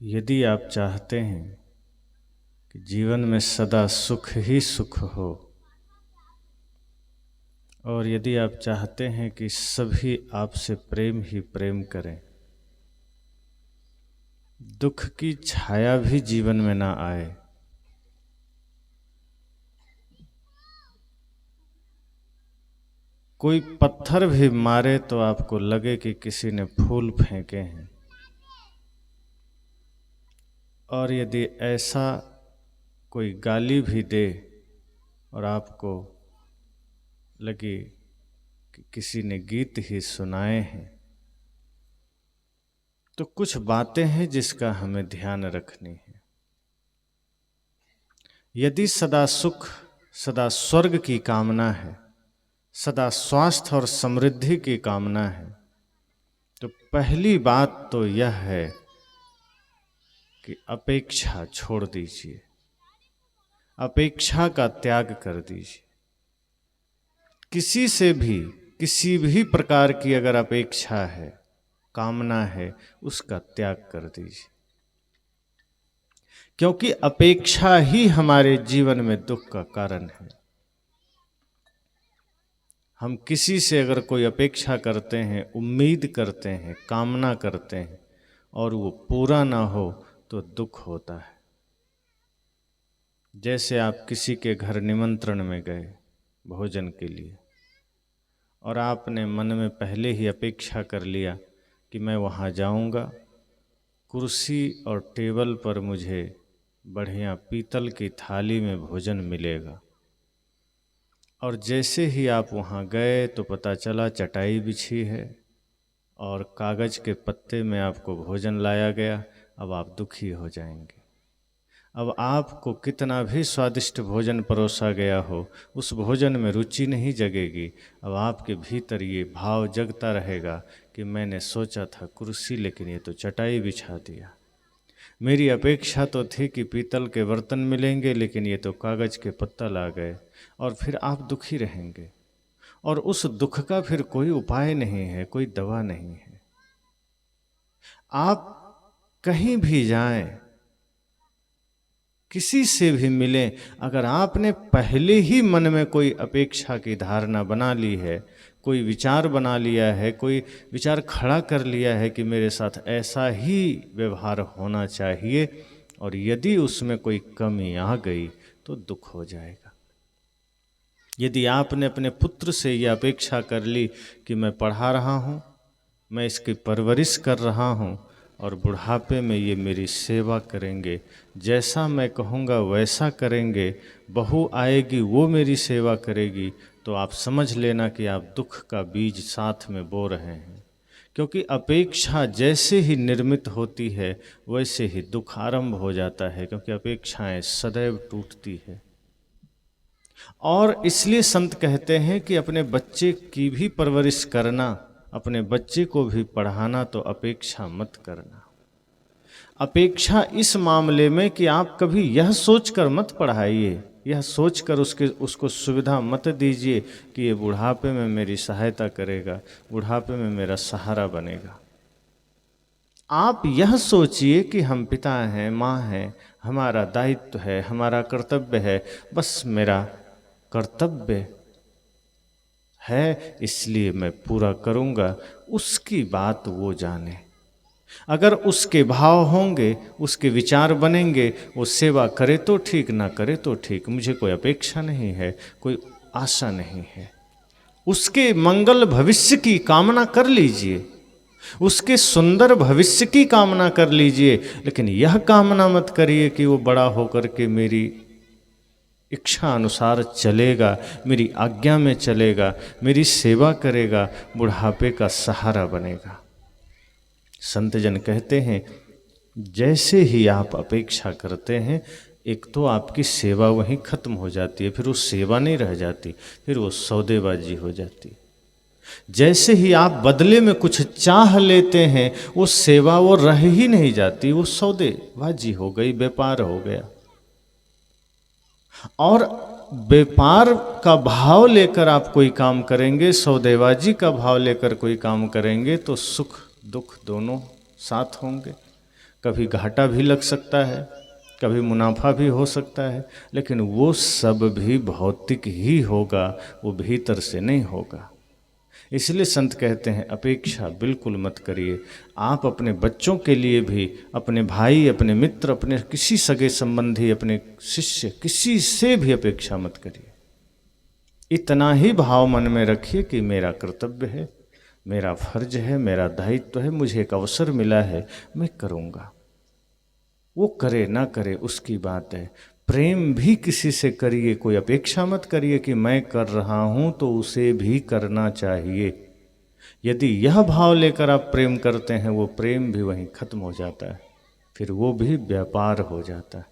यदि आप चाहते हैं कि जीवन में सदा सुख ही सुख हो और यदि आप चाहते हैं कि सभी आपसे प्रेम ही प्रेम करें, दुख की छाया भी जीवन में ना आए, कोई पत्थर भी मारे तो आपको लगे कि किसी ने फूल फेंके हैं, और यदि ऐसा कोई गाली भी दे और आपको लगे कि किसी ने गीत ही सुनाए हैं, तो कुछ बातें हैं जिसका हमें ध्यान रखनी है। यदि सदा सुख, सदा स्वर्ग की कामना है, सदा स्वास्थ्य और समृद्धि की कामना है, तो पहली बात तो यह है कि अपेक्षा छोड़ दीजिए, अपेक्षा का त्याग कर दीजिए। किसी से भी किसी भी प्रकार की अगर अपेक्षा है, कामना है, उसका त्याग कर दीजिए, क्योंकि अपेक्षा ही हमारे जीवन में दुख का कारण है। हम किसी से अगर कोई अपेक्षा करते हैं, उम्मीद करते हैं, कामना करते हैं और वो पूरा ना हो तो दुख होता है। जैसे आप किसी के घर निमंत्रण में गए भोजन के लिए और आपने मन में पहले ही अपेक्षा कर लिया कि मैं वहाँ जाऊँगा, कुर्सी और टेबल पर मुझे बढ़िया पीतल की थाली में भोजन मिलेगा, और जैसे ही आप वहाँ गए तो पता चला चटाई बिछी है और कागज़ के पत्ते में आपको भोजन लाया गया। अब आप दुखी हो जाएंगे। अब आपको कितना भी स्वादिष्ट भोजन परोसा गया हो, उस भोजन में रुचि नहीं जगेगी। अब आपके भीतर ये भाव जगता रहेगा कि मैंने सोचा था कुर्सी, लेकिन ये तो चटाई बिछा दिया। मेरी अपेक्षा तो थी कि पीतल के बर्तन मिलेंगे, लेकिन ये तो कागज़ के पत्तल आ गए। और फिर आप दुखी रहेंगे, और उस दुख का फिर कोई उपाय नहीं है, कोई दवा नहीं है। आप कहीं भी जाएं, किसी से भी मिलें, अगर आपने पहले ही मन में कोई अपेक्षा की धारणा बना ली है, कोई विचार बना लिया है, कोई विचार खड़ा कर लिया है कि मेरे साथ ऐसा ही व्यवहार होना चाहिए, और यदि उसमें कोई कमी आ गई तो दुख हो जाएगा। यदि आपने अपने पुत्र से यह अपेक्षा कर ली कि मैं पढ़ा रहा हूँ, मैं इसकी परवरिश कर रहा हूँ और बुढ़ापे में ये मेरी सेवा करेंगे, जैसा मैं कहूँगा वैसा करेंगे, बहू आएगी वो मेरी सेवा करेगी, तो आप समझ लेना कि आप दुख का बीज साथ में बो रहे हैं। क्योंकि अपेक्षा जैसे ही निर्मित होती है वैसे ही दुख आरंभ हो जाता है, क्योंकि अपेक्षाएं सदैव टूटती है। और इसलिए संत कहते हैं कि अपने बच्चे की भी परवरिश करना, अपने बच्चे को भी पढ़ाना, तो अपेक्षा मत करना। अपेक्षा इस मामले में कि आप कभी यह सोचकर मत पढ़ाइए, यह सोचकर उसको सुविधा मत दीजिए कि ये बुढ़ापे में मेरी सहायता करेगा, बुढ़ापे में मेरा सहारा बनेगा। आप यह सोचिए कि हम पिता हैं, माँ हैं, हमारा दायित्व है, हमारा कर्तव्य है, बस मेरा कर्तव्य है इसलिए मैं पूरा करूँगा, उसकी बात वो जाने। अगर उसके भाव होंगे, उसके विचार बनेंगे, वो सेवा करे तो ठीक, ना करे तो ठीक, मुझे कोई अपेक्षा नहीं है, कोई आशा नहीं है। उसके मंगल भविष्य की कामना कर लीजिए, उसके सुंदर भविष्य की कामना कर लीजिए, लेकिन यह कामना मत करिए कि वो बड़ा होकर के मेरी इच्छा अनुसार चलेगा, मेरी आज्ञा में चलेगा, मेरी सेवा करेगा, बुढ़ापे का सहारा बनेगा। संत जन कहते हैं जैसे ही आप अपेक्षा करते हैं, एक तो आपकी सेवा वहीं खत्म हो जाती है, फिर वो सेवा नहीं रह जाती, फिर वो सौदेबाजी हो जाती। जैसे ही आप बदले में कुछ चाह लेते हैं, वो सेवा वो रह ही नहीं जाती, वो सौदेबाजी हो गई, व्यापार हो गया। और व्यापार का भाव लेकर आप कोई काम करेंगे, सौदेबाजी का भाव लेकर कोई काम करेंगे, तो सुख दुख दोनों साथ होंगे। कभी घाटा भी लग सकता है, कभी मुनाफा भी हो सकता है, लेकिन वो सब भी भौतिक ही होगा, वो भीतर से नहीं होगा। इसलिए संत कहते हैं अपेक्षा बिल्कुल मत करिए। आप अपने बच्चों के लिए भी, अपने भाई, अपने मित्र, अपने किसी सगे संबंधी, अपने शिष्य, किसी से भी अपेक्षा मत करिए। इतना ही भाव मन में रखिए कि मेरा कर्तव्य है, मेरा फर्ज है, मेरा दायित्व है, मुझे एक अवसर मिला है, मैं करूँगा। वो करे ना करे उसकी बात है। प्रेम भी किसी से करिए, कोई अपेक्षा मत करिए कि मैं कर रहा हूँ तो उसे भी करना चाहिए। यदि यह भाव लेकर आप प्रेम करते हैं, वो प्रेम भी वहीं खत्म हो जाता है, फिर वो भी व्यापार हो जाता है।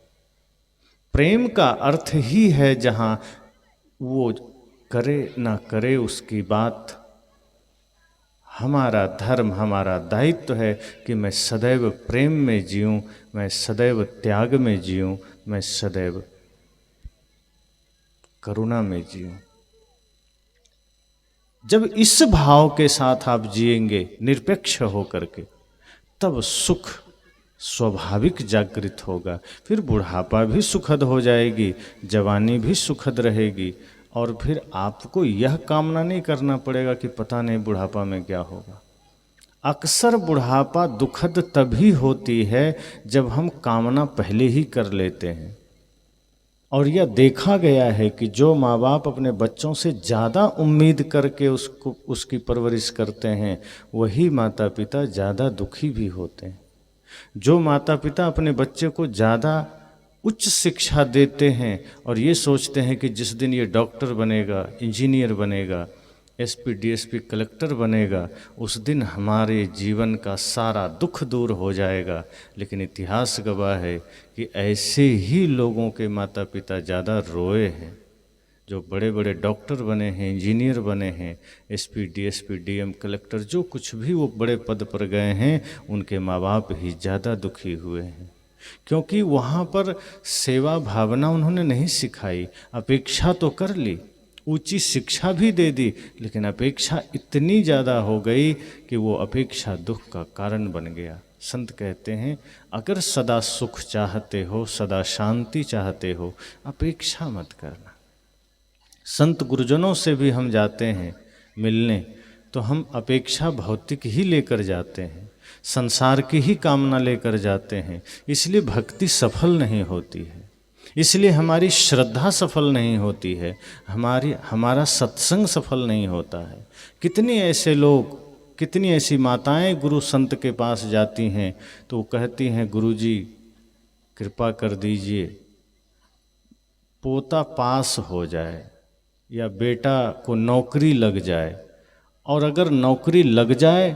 प्रेम का अर्थ ही है जहाँ वो करे ना करे उसकी बात। हमारा धर्म, हमारा दायित्व है कि मैं सदैव प्रेम में जीऊँ, मैं सदैव त्याग में जीऊँ, मैं सदैव करुणा में जीऊँ। जब इस भाव के साथ आप जिएंगे निरपेक्ष होकर के, तब सुख स्वाभाविक जागृत होगा। फिर बुढ़ापा भी सुखद हो जाएगी, जवानी भी सुखद रहेगी, और फिर आपको यह कामना नहीं करना पड़ेगा कि पता नहीं बुढ़ापा में क्या होगा। अक्सर बुढ़ापा दुखद तभी होती है जब हम कामना पहले ही कर लेते हैं। और यह देखा गया है कि जो माँ बाप अपने बच्चों से ज़्यादा उम्मीद करके उसकी परवरिश करते हैं, वही माता पिता ज़्यादा दुखी भी होते हैं। जो माता पिता अपने बच्चे को ज़्यादा उच्च शिक्षा देते हैं और ये सोचते हैं कि जिस दिन ये डॉक्टर बनेगा, इंजीनियर बनेगा, एसपी, डीएसपी, कलेक्टर बनेगा, उस दिन हमारे जीवन का सारा दुख दूर हो जाएगा, लेकिन इतिहास गवाह है कि ऐसे ही लोगों के माता पिता ज़्यादा रोए हैं। जो बड़े बड़े डॉक्टर बने हैं, इंजीनियर बने हैं, एसपी, डीएसपी, डीएम, कलेक्टर, जो कुछ भी वो बड़े पद पर गए हैं, उनके माँ बाप ही ज़्यादा दुखी हुए हैं, क्योंकि वहाँ पर सेवा भावना उन्होंने नहीं सिखाई। अपेक्षा तो कर ली, ऊंची शिक्षा भी दे दी, लेकिन अपेक्षा इतनी ज़्यादा हो गई कि वो अपेक्षा दुख का कारण बन गया। संत कहते हैं अगर सदा सुख चाहते हो, सदा शांति चाहते हो, अपेक्षा मत करना। संत गुरुजनों से भी हम जाते हैं मिलने, तो हम अपेक्षा भौतिक ही लेकर जाते हैं, संसार की ही कामना लेकर जाते हैं। इसलिए भक्ति सफल नहीं होती है, इसलिए हमारी श्रद्धा सफल नहीं होती है, हमारा सत्संग सफल नहीं होता है। कितने ऐसे लोग, कितनी ऐसी माताएं गुरु संत के पास जाती हैं तो वो कहती हैं, गुरुजी कृपा कर दीजिए, पोता पास हो जाए या बेटा को नौकरी लग जाए, और अगर नौकरी लग जाए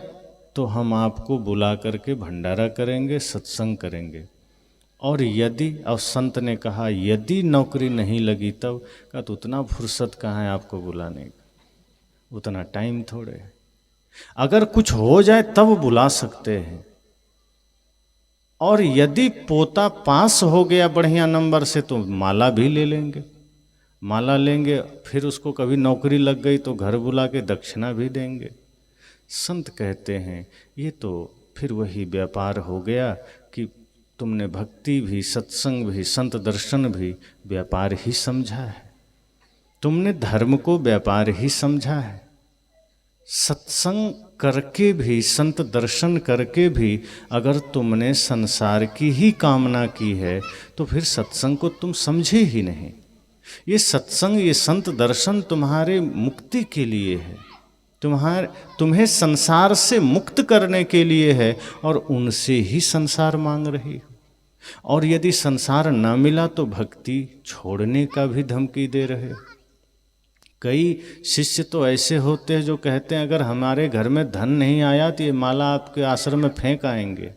तो हम आपको बुला करके भंडारा करेंगे, सत्संग करेंगे। और यदि, और संत ने कहा यदि नौकरी नहीं लगी तब, का तो उतना फुर्सत कहाँ है आपको बुलाने का, उतना टाइम थोड़े है। अगर कुछ हो जाए तब बुला सकते हैं। और यदि पोता पास हो गया बढ़िया नंबर से तो माला भी ले लेंगे, माला लेंगे, फिर उसको कभी नौकरी लग गई तो घर बुला के दक्षिणा भी देंगे। संत कहते हैं ये तो फिर वही व्यापार हो गया कि तुमने भक्ति भी, सत्संग भी, संत दर्शन भी व्यापार ही समझा है, तुमने धर्म को व्यापार ही समझा है। सत्संग करके भी, संत दर्शन करके भी अगर तुमने संसार की ही कामना की है तो फिर सत्संग को तुम समझे ही नहीं। ये सत्संग, ये संत दर्शन तुम्हारे मुक्ति के लिए है, तुम्हें संसार से मुक्त करने के लिए है, और उनसे ही संसार मांग रही हो। और यदि संसार न मिला तो भक्ति छोड़ने का भी धमकी दे रहे हो। कई शिष्य तो ऐसे होते हैं जो कहते हैं अगर हमारे घर में धन नहीं आया तो ये माला आपके आश्रम में फेंक आएंगे,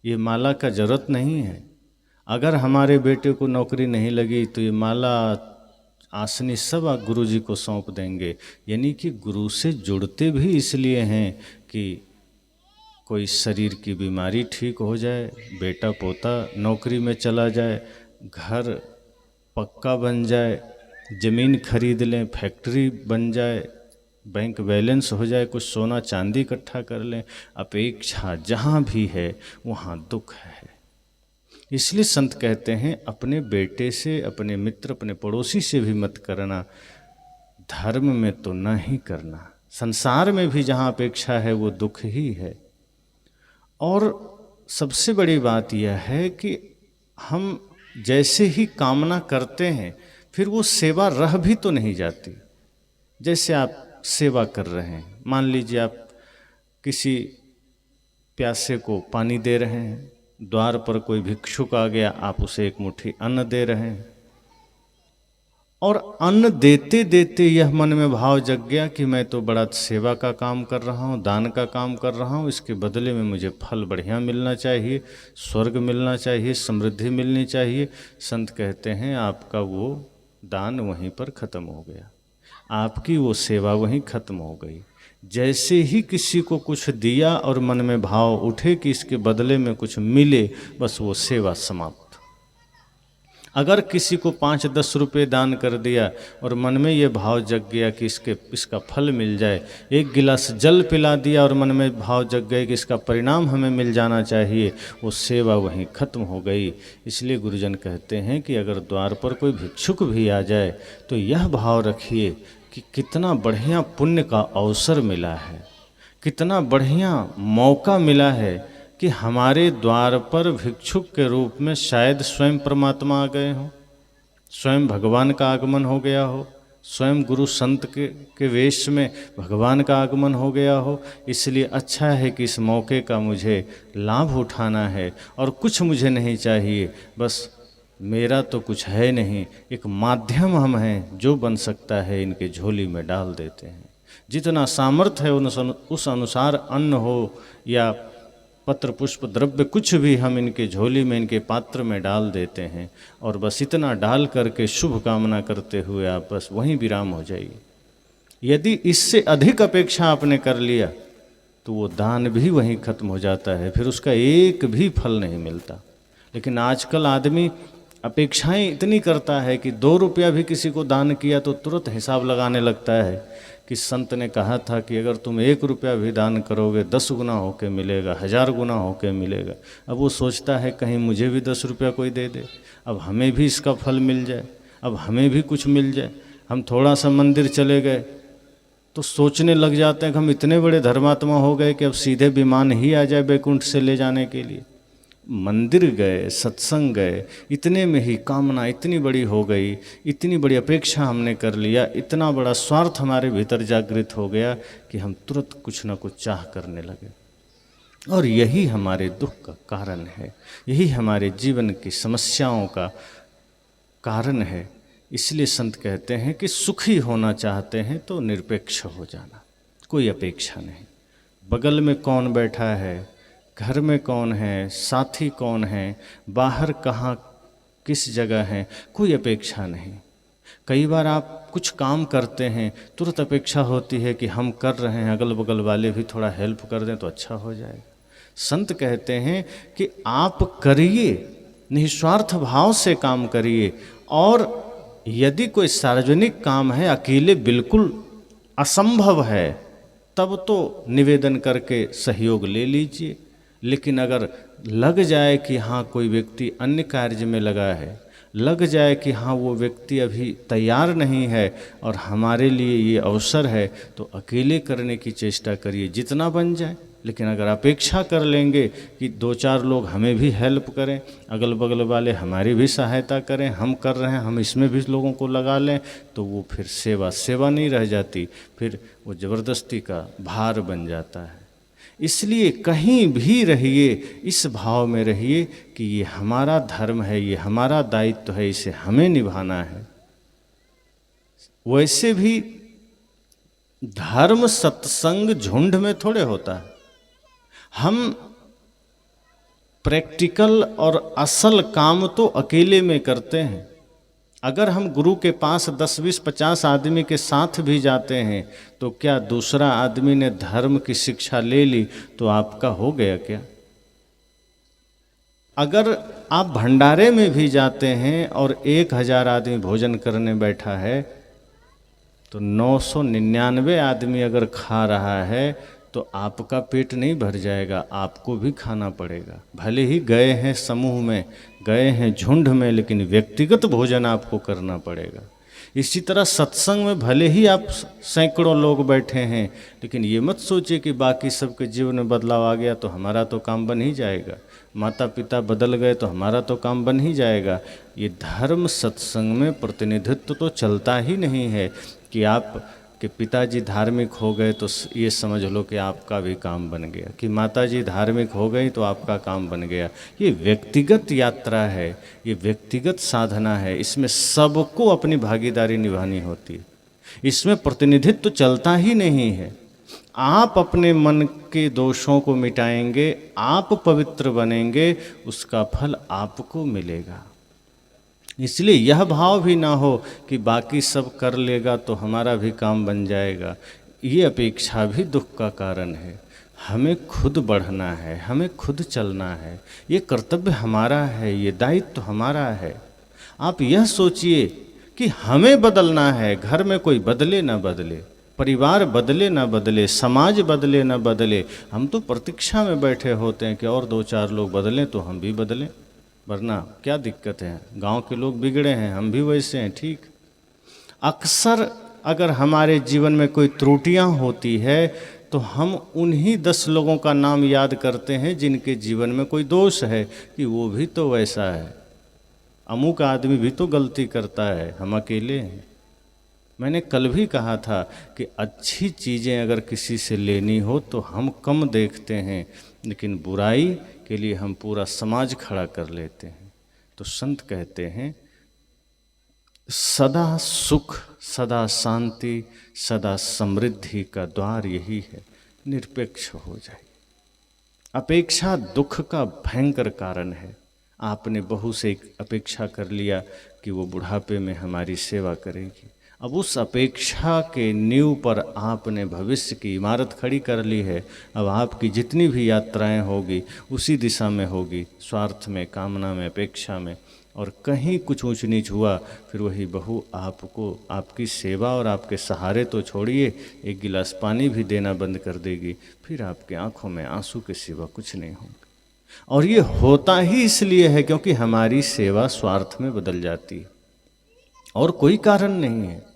ये माला का जरूरत नहीं है। अगर हमारे बेटे को नौकरी नहीं लगी तो ये माला, आसनी सब गुरु जी को सौंप देंगे। यानी कि गुरु से जुड़ते भी इसलिए हैं कि कोई शरीर की बीमारी ठीक हो जाए, बेटा पोता नौकरी में चला जाए, घर पक्का बन जाए, ज़मीन खरीद लें, फैक्ट्री बन जाए, बैंक बैलेंस हो जाए, कुछ सोना चांदी इकट्ठा कर लें, अपेक्षा जहाँ भी है वहाँ दुख है। इसलिए संत कहते हैं अपने बेटे से, अपने मित्र, अपने पड़ोसी से भी मत करना, धर्म में तो न ही करना। संसार में भी जहाँ अपेक्षा है वो दुख ही है। और सबसे बड़ी बात यह है कि हम जैसे ही कामना करते हैं फिर वो सेवा रह भी तो नहीं जाती। जैसे आप सेवा कर रहे हैं, मान लीजिए आप किसी प्यासे को पानी दे रहे हैं, द्वार पर कोई भिक्षुक आ गया, आप उसे एक मुट्ठी अन्न दे रहे हैं, और अन्न देते देते यह मन में भाव जग गया कि मैं तो बड़ा सेवा का काम कर रहा हूँ, दान का काम कर रहा हूँ, इसके बदले में मुझे फल बढ़िया मिलना चाहिए, स्वर्ग मिलना चाहिए, समृद्धि मिलनी चाहिए। संत कहते हैं आपका वो दान वहीं पर ख़त्म हो गया, आपकी वो सेवा वहीं ख़त्म हो गई। जैसे ही किसी को कुछ दिया और मन में भाव उठे कि इसके बदले में कुछ मिले, बस वो सेवा समाप्त। अगर किसी को 5-10 रुपये दान कर दिया और मन में ये भाव जग गया कि इसका फल मिल जाए, एक गिलास जल पिला दिया और मन में भाव जग गए कि इसका परिणाम हमें मिल जाना चाहिए, वो सेवा वहीं ख़त्म हो गई। इसलिए गुरुजन कहते हैं कि अगर द्वार पर कोई भिक्षुक भी आ जाए तो यह भाव रखिए कि कितना बढ़िया पुण्य का अवसर मिला है, कितना बढ़िया मौका मिला है कि हमारे द्वार पर भिक्षुक के रूप में शायद स्वयं परमात्मा आ गए हों, स्वयं भगवान का आगमन हो गया हो, स्वयं गुरु संत के वेश में भगवान का आगमन हो गया हो। इसलिए अच्छा है कि इस मौके का मुझे लाभ उठाना है, और कुछ मुझे नहीं चाहिए, बस मेरा तो कुछ है नहीं, एक माध्यम हम हैं, जो बन सकता है इनके झोली में डाल देते हैं। जितना सामर्थ्य है उस अनुसार अन्न हो या पत्र पुष्प द्रव्य कुछ भी हम इनके झोली में, इनके पात्र में डाल देते हैं, और बस इतना डाल करके शुभ कामना करते हुए आप बस वहीं विराम हो जाइए। यदि इससे अधिक अपेक्षा आपने कर लिया तो वो दान भी वहीं खत्म हो जाता है, फिर उसका एक भी फल नहीं मिलता। लेकिन आजकल आदमी अपेक्षाएं इतनी करता है कि 2 रुपया भी किसी को दान किया तो तुरंत हिसाब लगाने लगता है कि संत ने कहा था कि अगर तुम 1 रुपया भी दान करोगे 10 गुना होके मिलेगा, 1000 गुना होके मिलेगा। अब वो सोचता है कहीं मुझे भी 10 रुपया कोई दे दे, अब हमें भी इसका फल मिल जाए, अब हमें भी कुछ मिल जाए। हम थोड़ा सा मंदिर चले गए तो सोचने लग जाते हैं कि हम इतने बड़े धर्मात्मा हो गए कि अब सीधे विमान ही आ जाए बैकुंठ से ले जाने के लिए। मंदिर गए, सत्संग गए, इतने में ही कामना इतनी बड़ी हो गई, इतनी बड़ी अपेक्षा हमने कर लिया, इतना बड़ा स्वार्थ हमारे भीतर जागृत हो गया कि हम तुरंत कुछ ना कुछ चाह करने लगे। और यही हमारे दुख का कारण है, यही हमारे जीवन की समस्याओं का कारण है। इसलिए संत कहते हैं कि सुखी होना चाहते हैं तो निरपेक्ष हो जाना, कोई अपेक्षा नहीं। बगल में कौन बैठा है, घर में कौन है, साथी कौन है, बाहर कहाँ किस जगह है, कोई अपेक्षा नहीं। कई बार आप कुछ काम करते हैं, तुरंत अपेक्षा होती है कि हम कर रहे हैं, अगल बगल वाले भी थोड़ा हेल्प कर दें तो अच्छा हो जाएगा। संत कहते हैं कि आप करिए, निस्वार्थ भाव से काम करिए, और यदि कोई सार्वजनिक काम है, अकेले बिल्कुल असंभव है, तब तो निवेदन करके सहयोग ले लीजिए। लेकिन अगर लग जाए कि हाँ कोई व्यक्ति अन्य कार्य में लगा है, लग जाए कि हाँ वो व्यक्ति अभी तैयार नहीं है और हमारे लिए ये अवसर है, तो अकेले करने की चेष्टा करिए जितना बन जाए। लेकिन अगर अपेक्षा कर लेंगे कि 2-4 लोग हमें भी हेल्प करें, अगल बगल वाले हमारी भी सहायता करें, हम कर रहे हैं हम इसमें भी लोगों को लगा लें, तो वो फिर सेवा नहीं रह जाती, फिर वो ज़बरदस्ती का भार बन जाता है। इसलिए कहीं भी रहिए, इस भाव में रहिए कि ये हमारा धर्म है, ये हमारा दायित्व है, इसे हमें निभाना है। वैसे भी धर्म सत्संग झुंड में थोड़े होता है। हम प्रैक्टिकल और असल काम तो अकेले में करते हैं। अगर हम गुरु के पास 10, 20, 50 आदमी के साथ भी जाते हैं तो क्या दूसरा आदमी ने धर्म की शिक्षा ले ली तो आपका हो गया क्या? अगर आप भंडारे में भी जाते हैं और 1000 आदमी भोजन करने बैठा है तो 999 आदमी अगर खा रहा है तो आपका पेट नहीं भर जाएगा, आपको भी खाना पड़ेगा। भले ही गए हैं समूह में, गए हैं झुंड में, लेकिन व्यक्तिगत भोजन आपको करना पड़ेगा। इसी तरह सत्संग में भले ही आप सैकड़ों लोग बैठे हैं, लेकिन ये मत सोचिए कि बाकी सबके जीवन में बदलाव आ गया तो हमारा तो काम बन ही जाएगा, माता पिता बदल गए तो हमारा तो काम बन ही जाएगा। ये धर्म सत्संग में प्रतिनिधित्व तो चलता ही नहीं है कि आप कि पिताजी धार्मिक हो गए तो ये समझ लो कि आपका भी काम बन गया, कि माताजी धार्मिक हो गई तो आपका काम बन गया। ये व्यक्तिगत यात्रा है, ये व्यक्तिगत साधना है, इसमें सबको अपनी भागीदारी निभानी होती है। इसमें प्रतिनिधित्व तो चलता ही नहीं है। आप अपने मन के दोषों को मिटाएंगे, आप पवित्र बनेंगे, उसका फल आपको मिलेगा। इसलिए यह भाव भी ना हो कि बाकी सब कर लेगा तो हमारा भी काम बन जाएगा। ये अपेक्षा भी दुख का कारण है। हमें खुद बढ़ना है, हमें खुद चलना है, ये कर्तव्य हमारा है, ये दायित्व हमारा है। आप यह सोचिए कि हमें बदलना है, घर में कोई बदले ना बदले, परिवार बदले ना बदले, समाज बदले ना बदले, हम तो प्रतीक्षा में बैठे होते हैं कि और 2-4 लोग बदलें तो हम भी बदलें, वरना क्या दिक्कत है, गांव के लोग बिगड़े हैं, हम भी वैसे हैं, ठीक। अक्सर अगर हमारे जीवन में कोई त्रुटियां होती है तो हम उन्हीं 10 लोगों का नाम याद करते हैं जिनके जीवन में कोई दोष है, कि वो भी तो वैसा है, अमुक आदमी भी तो गलती करता है, हम अकेले हैं। मैंने कल भी कहा था कि अच्छी चीज़ें अगर किसी से लेनी हो तो हम कम देखते हैं, लेकिन बुराई के लिए हम पूरा समाज खड़ा कर लेते हैं। तो संत कहते हैं सदा सुख, सदा शांति, सदा समृद्धि का द्वार यही है, निरपेक्ष हो जाए। अपेक्षा दुख का भयंकर कारण है। आपने बहू से एक अपेक्षा कर लिया कि वो बुढ़ापे में हमारी सेवा करेगी, अब उस अपेक्षा के नींव पर आपने भविष्य की इमारत खड़ी कर ली है। अब आपकी जितनी भी यात्राएं होगी उसी दिशा में होगी, स्वार्थ में, कामना में, अपेक्षा में, और कहीं कुछ ऊंच नीच हुआ फिर वही बहू आपको आपकी सेवा और आपके सहारे तो छोड़िए, एक गिलास पानी भी देना बंद कर देगी, फिर आपकी आंखों में आंसू के सिवा कुछ नहीं होगा। और ये होता ही इसलिए है क्योंकि हमारी सेवा स्वार्थ में बदल जाती है, और कोई कारण नहीं है।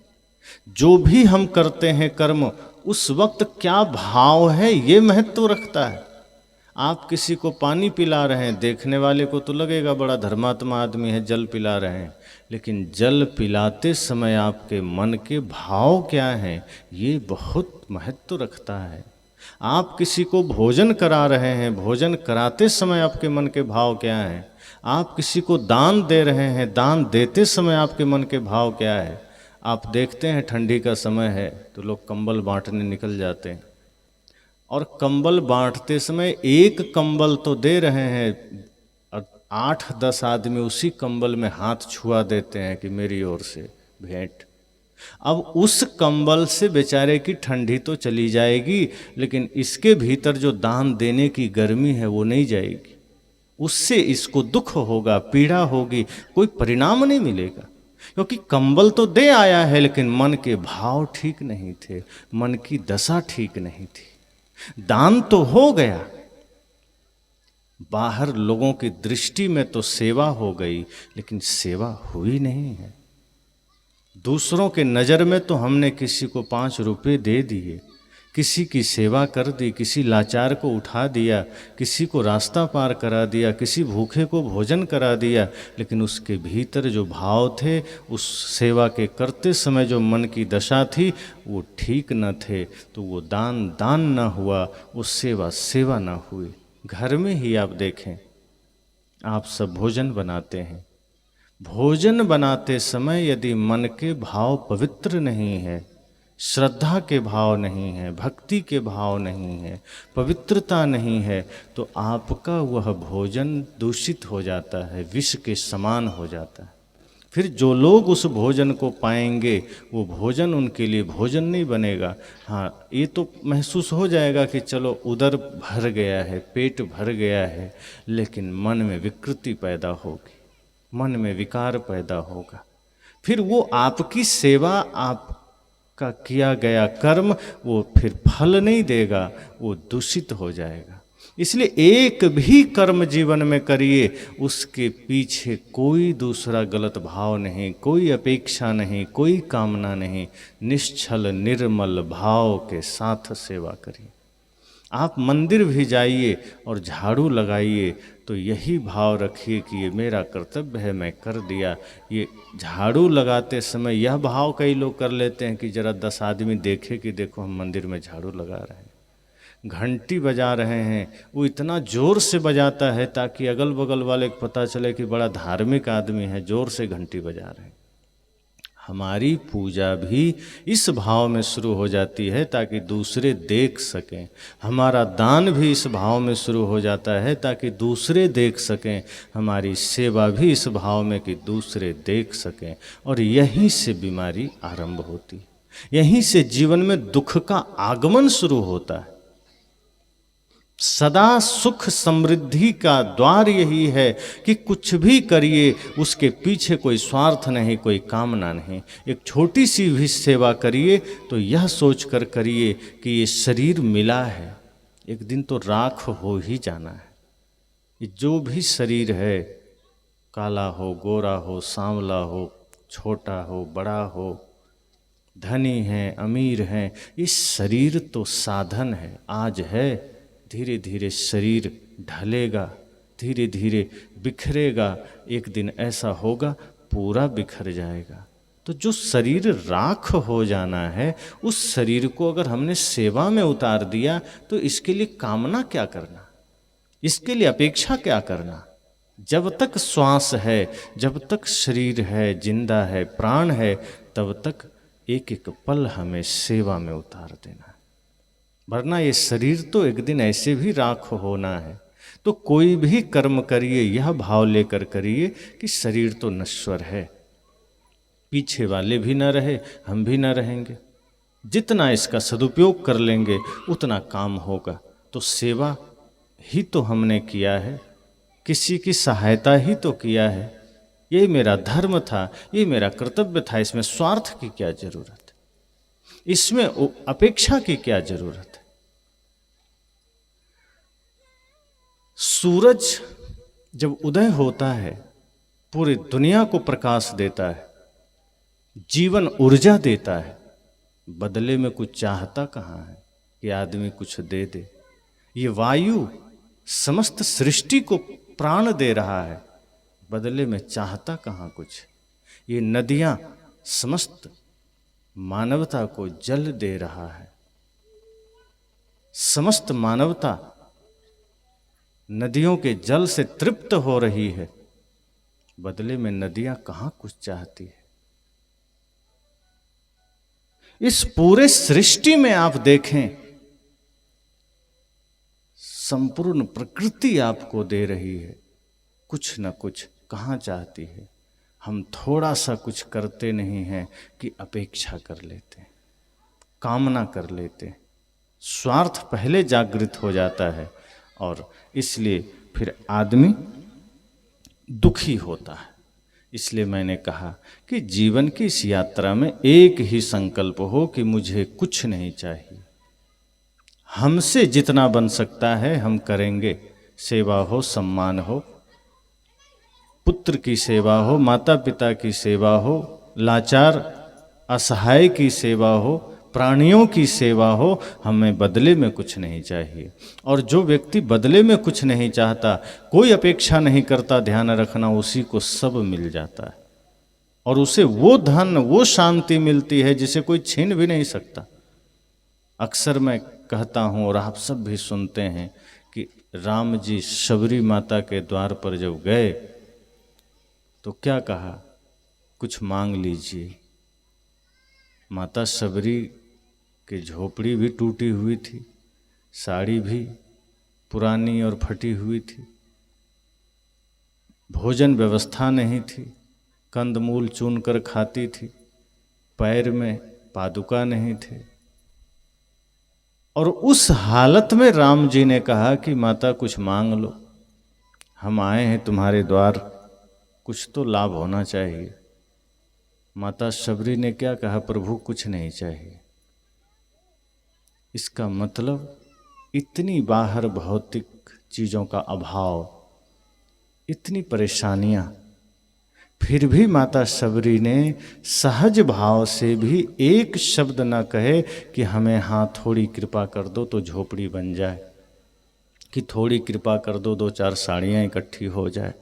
जो भी हम करते हैं कर्म, उस वक्त क्या भाव है ये महत्व रखता है। आप किसी को पानी पिला रहे हैं, देखने वाले को तो लगेगा बड़ा धर्मात्मा आदमी है, जल पिला रहे हैं, लेकिन जल पिलाते समय आपके मन के भाव क्या हैं ये बहुत महत्व रखता है। आप किसी को भोजन करा रहे हैं, भोजन कराते समय आपके मन के भाव क्या हैं। आप किसी को दान दे रहे हैं, दान देते समय आपके मन के भाव क्या है। आप देखते हैं ठंडी का समय है तो लोग कंबल बांटने निकल जाते हैं, और कंबल बांटते समय एक कंबल तो दे रहे हैं और 8-10 आदमी उसी कंबल में हाथ छुआ देते हैं कि मेरी ओर से भेंट। अब उस कंबल से बेचारे की ठंडी तो चली जाएगी, लेकिन इसके भीतर जो दान देने की गर्मी है वो नहीं जाएगी, उससे इसको दुख होगा, पीड़ा होगी, कोई परिणाम नहीं मिलेगा। क्योंकि कंबल तो दे आया है लेकिन मन के भाव ठीक नहीं थे, मन की दशा ठीक नहीं थी। दान तो हो गया, बाहर लोगों की दृष्टि में तो सेवा हो गई, लेकिन सेवा हुई नहीं है। दूसरों के नज़र में तो हमने किसी को 5 रुपए दे दिए, किसी की सेवा कर दी, किसी लाचार को उठा दिया, किसी को रास्ता पार करा दिया, किसी भूखे को भोजन करा दिया, लेकिन उसके भीतर जो भाव थे, उस सेवा के करते समय जो मन की दशा थी वो ठीक न थे, तो वो दान दान न हुआ, वो सेवा सेवा न हुई। घर में ही आप देखें, आप सब भोजन बनाते हैं, भोजन बनाते समय यदि मन के भाव पवित्र नहीं है, श्रद्धा के भाव नहीं है, भक्ति के भाव नहीं है, पवित्रता नहीं है, तो आपका वह भोजन दूषित हो जाता है, विष के समान हो जाता है। फिर जो लोग उस भोजन को पाएंगे वो भोजन उनके लिए भोजन नहीं बनेगा। हाँ, ये तो महसूस हो जाएगा कि चलो उदर भर गया है, पेट भर गया है, लेकिन मन में विकृति पैदा होगी, मन में विकार पैदा होगा। फिर वो आपकी सेवा आप का किया गया कर्म वो फिर फल नहीं देगा, वो दूषित हो जाएगा। इसलिए एक भी कर्म जीवन में करिए, उसके पीछे कोई दूसरा गलत भाव नहीं, कोई अपेक्षा नहीं, कोई कामना नहीं, निश्चल निर्मल भाव के साथ सेवा करिए। आप मंदिर भी जाइए और झाड़ू लगाइए तो यही भाव रखिए कि ये मेरा कर्तव्य है, मैं कर दिया। ये झाड़ू लगाते समय यह भाव कई लोग कर लेते हैं कि जरा 10 आदमी देखे कि देखो हम मंदिर में झाड़ू लगा रहे हैं। घंटी बजा रहे हैं, वो इतना ज़ोर से बजाता है ताकि अगल बगल वाले को पता चले कि बड़ा धार्मिक आदमी है, ज़ोर से घंटी बजा रहे हैं। हमारी पूजा भी इस भाव में शुरू हो जाती है ताकि दूसरे देख सकें। हमारा दान भी इस भाव में शुरू हो जाता है ताकि दूसरे देख सकें। हमारी सेवा भी इस भाव में कि दूसरे देख सकें। और यहीं से बीमारी आरंभ होती है, यहीं से जीवन में दुख का आगमन शुरू होता है। सदा सुख समृद्धि का द्वार यही है कि कुछ भी करिए उसके पीछे कोई स्वार्थ नहीं, कोई कामना नहीं। एक छोटी सी भी सेवा करिए तो यह सोचकर करिए कि ये शरीर मिला है, एक दिन तो राख हो ही जाना है। ये जो भी शरीर है, काला हो, गोरा हो, सांवला हो, छोटा हो, बड़ा हो, धनी है, अमीर है, ये शरीर तो साधन है। आज है, धीरे धीरे शरीर ढलेगा, धीरे धीरे बिखरेगा, एक दिन ऐसा होगा पूरा बिखर जाएगा। तो जो शरीर राख हो जाना है, उस शरीर को अगर हमने सेवा में उतार दिया तो इसके लिए कामना क्या करना, इसके लिए अपेक्षा क्या करना। जब तक श्वास है, जब तक शरीर है, जिंदा है, प्राण है, तब तक एक एक पल हमें सेवा में उतार देना है। वरना ये शरीर तो एक दिन ऐसे भी राख होना है। तो कोई भी कर्म करिए यह भाव लेकर करिए कि शरीर तो नश्वर है, पीछे वाले भी न रहे, हम भी न रहेंगे। जितना इसका सदुपयोग कर लेंगे उतना काम होगा। तो सेवा ही तो हमने किया है, किसी की सहायता ही तो किया है। यही मेरा धर्म था, ये मेरा कर्तव्य था। इसमें स्वार्थ की क्या जरूरत है, इसमें अपेक्षा की क्या जरूरत है। सूरज जब उदय होता है पूरी दुनिया को प्रकाश देता है, जीवन ऊर्जा देता है। बदले में कुछ चाहता कहाँ है कि आदमी कुछ दे दे। ये वायु समस्त सृष्टि को प्राण दे रहा है, बदले में चाहता कहाँ कुछ। ये नदियाँ समस्त मानवता को जल दे रहा है, समस्त मानवता नदियों के जल से तृप्त हो रही है, बदले में नदियां कहाँ कुछ चाहती है। इस पूरे सृष्टि में आप देखें, संपूर्ण प्रकृति आपको दे रही है, कुछ न कुछ कहाँ चाहती है। हम थोड़ा सा कुछ करते नहीं हैं कि अपेक्षा कर लेते हैं, कामना कर लेते हैं। स्वार्थ पहले जागृत हो जाता है और इसलिए फिर आदमी दुखी होता है। इसलिए मैंने कहा कि जीवन की इस यात्रा में एक ही संकल्प हो कि मुझे कुछ नहीं चाहिए, हमसे जितना बन सकता है हम करेंगे। सेवा हो, सम्मान हो, पुत्र की सेवा हो, माता पिता की सेवा हो, लाचार असहाय की सेवा हो, प्राणियों की सेवा हो, हमें बदले में कुछ नहीं चाहिए। और जो व्यक्ति बदले में कुछ नहीं चाहता, कोई अपेक्षा नहीं करता, ध्यान रखना उसी को सब मिल जाता है और उसे वो धन, वो शांति मिलती है जिसे कोई छीन भी नहीं सकता। अक्सर मैं कहता हूँ और आप सब भी सुनते हैं कि राम जी शबरी माता के द्वार पर जब गए तो क्या कहा, कुछ मांग लीजिए। माता शबरी की झोपड़ी भी टूटी हुई थी, साड़ी भी पुरानी और फटी हुई थी, भोजन व्यवस्था नहीं थी, कंदमूल चुन कर खाती थी, पैर में पादुका नहीं थे। और उस हालत में राम जी ने कहा कि माता कुछ मांग लो, हम आए हैं तुम्हारे द्वार, कुछ तो लाभ होना चाहिए। माता शबरी ने क्या कहा, प्रभु कुछ नहीं चाहिए। इसका मतलब इतनी बाहर भौतिक चीज़ों का अभाव, इतनी परेशानियां, फिर भी माता शबरी ने सहज भाव से भी एक शब्द न कहे कि हमें हाँ थोड़ी कृपा कर दो तो झोपड़ी बन जाए, कि थोड़ी कृपा कर दो 2-4 साड़ियाँ इकट्ठी हो जाए,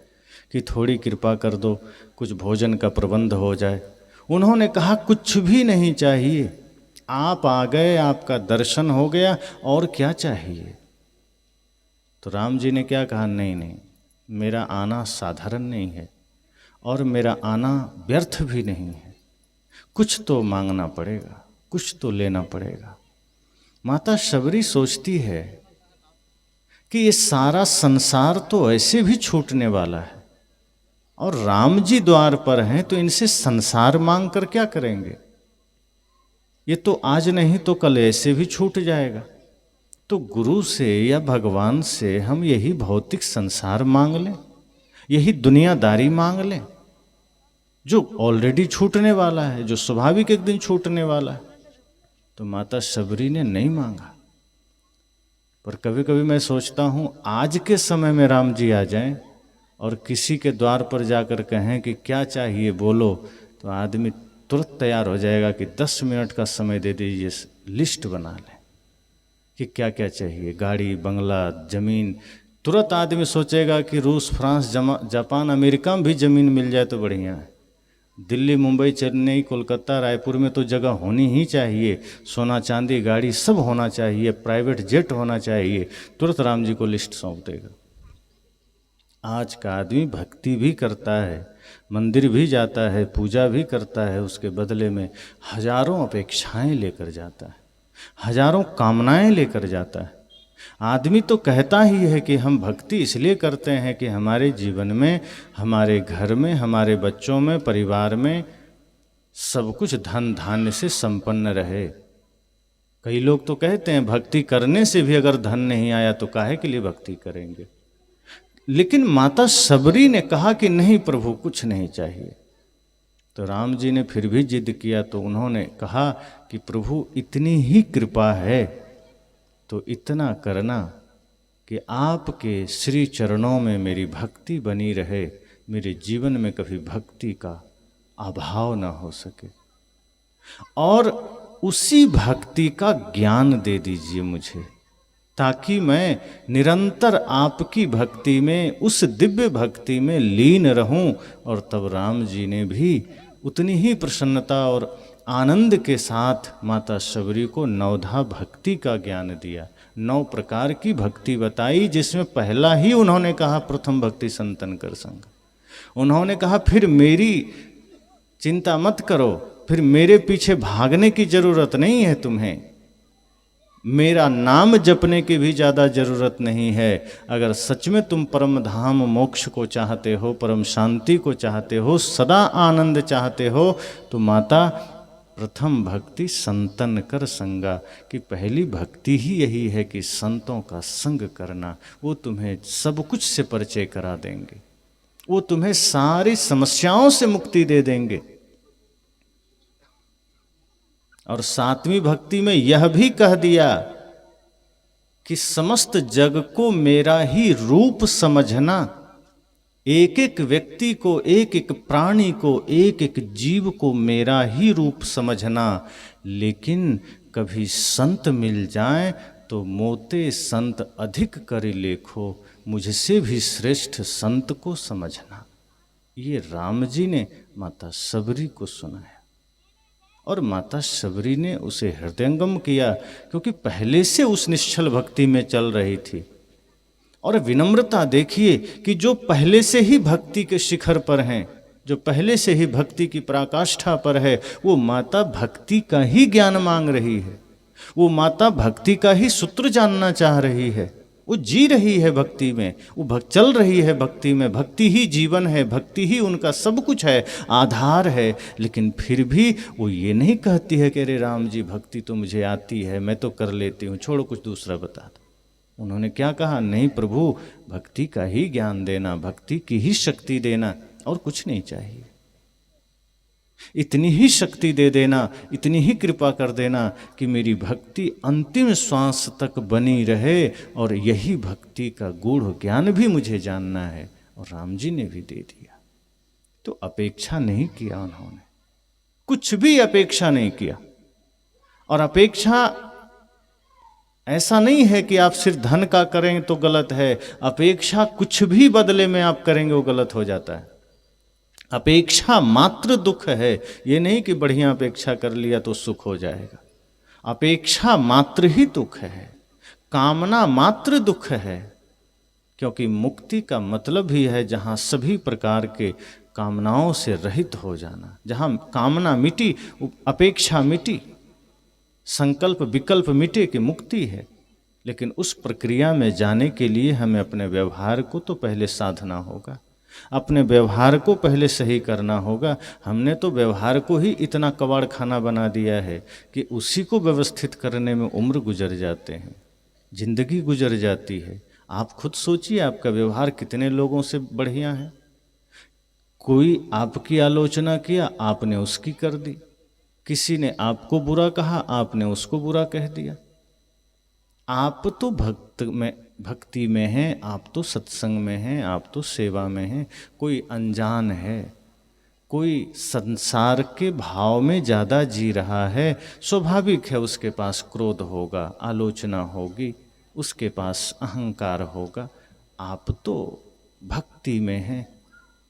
कि थोड़ी कृपा कर दो कुछ भोजन का प्रबंध हो जाए। उन्होंने कहा कुछ भी नहीं चाहिए, आप आ गए, आपका दर्शन हो गया, और क्या चाहिए। तो राम जी ने क्या कहा, नहीं नहीं, मेरा आना साधारण नहीं है और मेरा आना व्यर्थ भी नहीं है, कुछ तो मांगना पड़ेगा, कुछ तो लेना पड़ेगा। माता शबरी सोचती है कि ये सारा संसार तो ऐसे भी छूटने वाला है और राम जी द्वार पर हैं, तो इनसे संसार मांग कर क्या करेंगे, ये तो आज नहीं तो कल ऐसे भी छूट जाएगा। तो गुरु से या भगवान से हम यही भौतिक संसार मांग लें, यही दुनियादारी मांग लें, जो ऑलरेडी छूटने वाला है, जो स्वाभाविक एक दिन छूटने वाला है। तो माता शबरी ने नहीं मांगा। पर कभी कभी मैं सोचता हूँ, आज के समय में राम जी आ जाएं और किसी के द्वार पर जाकर कहें कि क्या चाहिए बोलो, तो आदमी तुरंत तैयार हो जाएगा कि 10 मिनट का समय दे दीजिए, लिस्ट बना लें कि क्या क्या चाहिए, गाड़ी, बंगला, ज़मीन। तुरंत आदमी सोचेगा कि रूस, फ्रांस, जापान, अमेरिका में भी ज़मीन मिल जाए तो बढ़िया है। दिल्ली, मुंबई, चेन्नई, कोलकाता, रायपुर में तो जगह होनी ही चाहिए, सोना चांदी, गाड़ी सब होना चाहिए, प्राइवेट जेट होना चाहिए। तुरंत राम जी को लिस्ट सौंप देगा। आज का आदमी भक्ति भी करता है, मंदिर भी जाता है, पूजा भी करता है, उसके बदले में हजारों अपेक्षाएं लेकर जाता है, हजारों कामनाएं लेकर जाता है। आदमी तो कहता ही है कि हम भक्ति इसलिए करते हैं कि हमारे जीवन में, हमारे घर में, हमारे बच्चों में, परिवार में सब कुछ धन धान्य से संपन्न रहे। कई लोग तो कहते हैं भक्ति करने से भी अगर धन नहीं आया तो काहे के लिए भक्ति करेंगे। लेकिन माता शबरी ने कहा कि नहीं प्रभु कुछ नहीं चाहिए। तो राम जी ने फिर भी जिद किया, तो उन्होंने कहा कि प्रभु इतनी ही कृपा है तो इतना करना कि आपके श्री चरणों में मेरी भक्ति बनी रहे, मेरे जीवन में कभी भक्ति का अभाव ना हो सके, और उसी भक्ति का ज्ञान दे दीजिए मुझे, ताकि मैं निरंतर आपकी भक्ति में, उस दिव्य भक्ति में लीन रहूं। और तब राम जी ने भी उतनी ही प्रसन्नता और आनंद के साथ माता शबरी को नवधा भक्ति का ज्ञान दिया, 9 प्रकार की भक्ति बताई, जिसमें पहला ही उन्होंने कहा प्रथम भक्ति संतन कर संग। उन्होंने कहा फिर मेरी चिंता मत करो, फिर मेरे पीछे भागने की जरूरत नहीं है तुम्हें, मेरा नाम जपने की भी ज़्यादा ज़रूरत नहीं है। अगर सच में तुम परम धाम मोक्ष को चाहते हो, परम शांति को चाहते हो, सदा आनंद चाहते हो, तो माता प्रथम भक्ति संतन कर संगा, कि पहली भक्ति ही यही है कि संतों का संग करना। वो तुम्हें सब कुछ से परिचय करा देंगे, वो तुम्हें सारी समस्याओं से मुक्ति दे देंगे। और 7वीं भक्ति में यह भी कह दिया कि समस्त जग को मेरा ही रूप समझना, एक एक व्यक्ति को, एक एक प्राणी को, एक एक जीव को मेरा ही रूप समझना। लेकिन कभी संत मिल जाए तो मोते संत अधिक कर लेखो, मुझसे भी श्रेष्ठ संत को समझना। ये राम जी ने माता शबरी को सुनाया और माता शबरी ने उसे हृदयंगम किया, क्योंकि पहले से उस निश्चल भक्ति में चल रही थी। और विनम्रता देखिए कि जो पहले से ही भक्ति के शिखर पर हैं, जो पहले से ही भक्ति की पराकाष्ठा पर है, वो माता भक्ति का ही ज्ञान मांग रही है, वो माता भक्ति का ही सूत्र जानना चाह रही है, वो जी रही है भक्ति में, वो चल रही है भक्ति में, भक्ति ही जीवन है, भक्ति ही उनका सब कुछ है, आधार है। लेकिन फिर भी वो ये नहीं कहती है कि अरे राम जी भक्ति तो मुझे आती है, मैं तो कर लेती हूँ, छोड़ो कुछ दूसरा बता दो। उन्होंने क्या कहा, नहीं प्रभु भक्ति का ही ज्ञान देना, भक्ति की ही शक्ति देना, और कुछ नहीं चाहिए। इतनी ही शक्ति दे देना, इतनी ही कृपा कर देना कि मेरी भक्ति अंतिम श्वास तक बनी रहे, और यही भक्ति का गूढ़ ज्ञान भी मुझे जानना है। और राम जी ने भी दे दिया। तो अपेक्षा नहीं किया उन्होंने, कुछ भी अपेक्षा नहीं किया। और अपेक्षा ऐसा नहीं है कि आप सिर्फ धन का करें तो गलत है, अपेक्षा कुछ भी बदले में आप करेंगे वो गलत हो जाता है। अपेक्षा मात्र दुख है, ये नहीं कि बढ़िया अपेक्षा कर लिया तो सुख हो जाएगा। अपेक्षा मात्र ही दुख है, कामना मात्र दुख है, क्योंकि मुक्ति का मतलब ही है जहाँ सभी प्रकार के कामनाओं से रहित हो जाना। जहाँ कामना मिटी, अपेक्षा मिटी, संकल्प विकल्प मिटे कि मुक्ति है। लेकिन उस प्रक्रिया में जाने के लिए हमें अपने व्यवहार को तो पहले साधना होगा, अपने व्यवहार को पहले सही करना होगा। हमने तो व्यवहार को ही इतना कबाड़ खाना बना दिया है कि उसी को व्यवस्थित करने में उम्र गुजर जाते हैं, जिंदगी गुजर जाती है। आप खुद सोचिए, आपका व्यवहार कितने लोगों से बढ़िया है। कोई आपकी आलोचना किया, आपने उसकी कर दी। किसी ने आपको बुरा कहा, आपने उसको बुरा कह दिया। आप तो भक्ति में हैं, आप तो सत्संग में हैं, आप तो सेवा में हैं। कोई अनजान है, कोई संसार के भाव में ज़्यादा जी रहा है, स्वाभाविक है उसके पास क्रोध होगा, आलोचना होगी, उसके पास अहंकार होगा। आप तो भक्ति में हैं,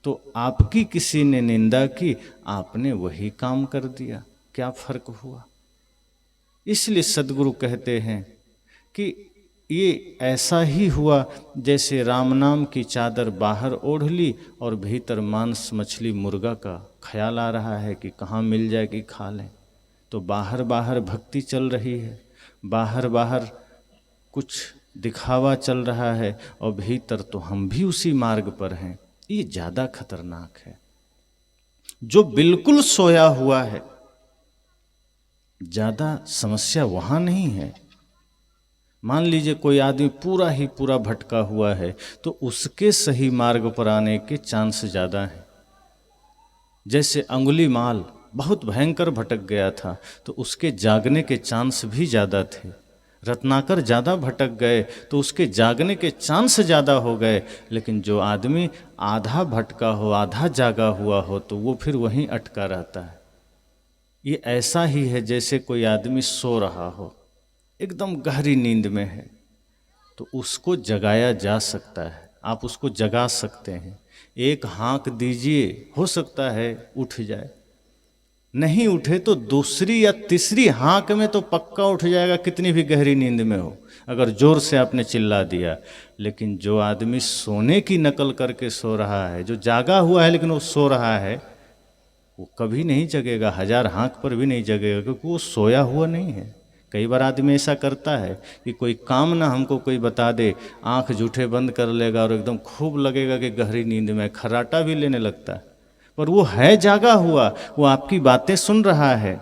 तो आपकी किसी ने निंदा की, आपने वही काम कर दिया, क्या फर्क हुआ? इसलिए सद्गुरु कहते हैं कि ये ऐसा ही हुआ जैसे राम नाम की चादर बाहर ओढ़ ली और भीतर मांस मछली मुर्गा का ख्याल आ रहा है कि कहाँ मिल जाए कि खा लें। तो बाहर बाहर भक्ति चल रही है, बाहर बाहर कुछ दिखावा चल रहा है, और भीतर तो हम भी उसी मार्ग पर हैं। ये ज़्यादा खतरनाक है। जो बिल्कुल सोया हुआ है, ज़्यादा समस्या वहाँ नहीं है। मान लीजिए कोई आदमी पूरा ही पूरा भटका हुआ है, तो उसके सही मार्ग पर आने के चांस ज़्यादा हैं। जैसे अंगुलीमाल बहुत भयंकर भटक गया था, तो उसके जागने के चांस भी ज़्यादा थे। रत्नाकर ज़्यादा भटक गए तो उसके जागने के चांस ज़्यादा हो गए। लेकिन जो आदमी आधा भटका हो, आधा जागा हुआ हो, तो वो फिर वहीं अटका रहता है। ये ऐसा ही है जैसे कोई आदमी सो रहा हो, एकदम गहरी नींद में है, तो उसको जगाया जा सकता है, आप उसको जगा सकते हैं। एक हाँक दीजिए, हो सकता है उठ जाए, नहीं उठे तो दूसरी या तीसरी हाँक में तो पक्का उठ जाएगा, कितनी भी गहरी नींद में हो, अगर जोर से आपने चिल्ला दिया। लेकिन जो आदमी सोने की नकल करके सो रहा है, जो जागा हुआ है लेकिन वो सो रहा है, वो कभी नहीं जगेगा, 1000 हाँक पर भी नहीं जगेगा, क्योंकि वो सोया हुआ नहीं है। कई बार आदमी ऐसा करता है कि कोई काम ना हमको कोई बता दे, आंख जूठे बंद कर लेगा और एकदम खूब लगेगा कि गहरी नींद में, खर्राटा भी लेने लगता है, पर वो है जागा हुआ, वो आपकी बातें सुन रहा है,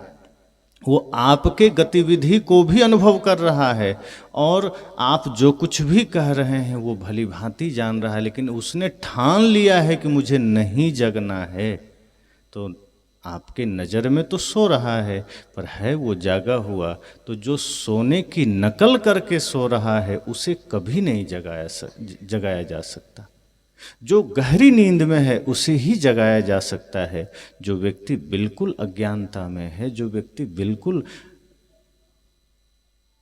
वो आपके गतिविधि को भी अनुभव कर रहा है, और आप जो कुछ भी कह रहे हैं वो भली भांति जान रहा है। लेकिन उसने ठान लिया है कि मुझे नहीं जगना है, तो आपके नज़र में तो सो रहा है, पर है वो जागा हुआ। तो जो सोने की नकल करके सो रहा है, उसे कभी नहीं जगाया जा सकता। जो गहरी नींद में है उसे ही जगाया जा सकता है। जो व्यक्ति बिल्कुल अज्ञानता में है, जो व्यक्ति बिल्कुल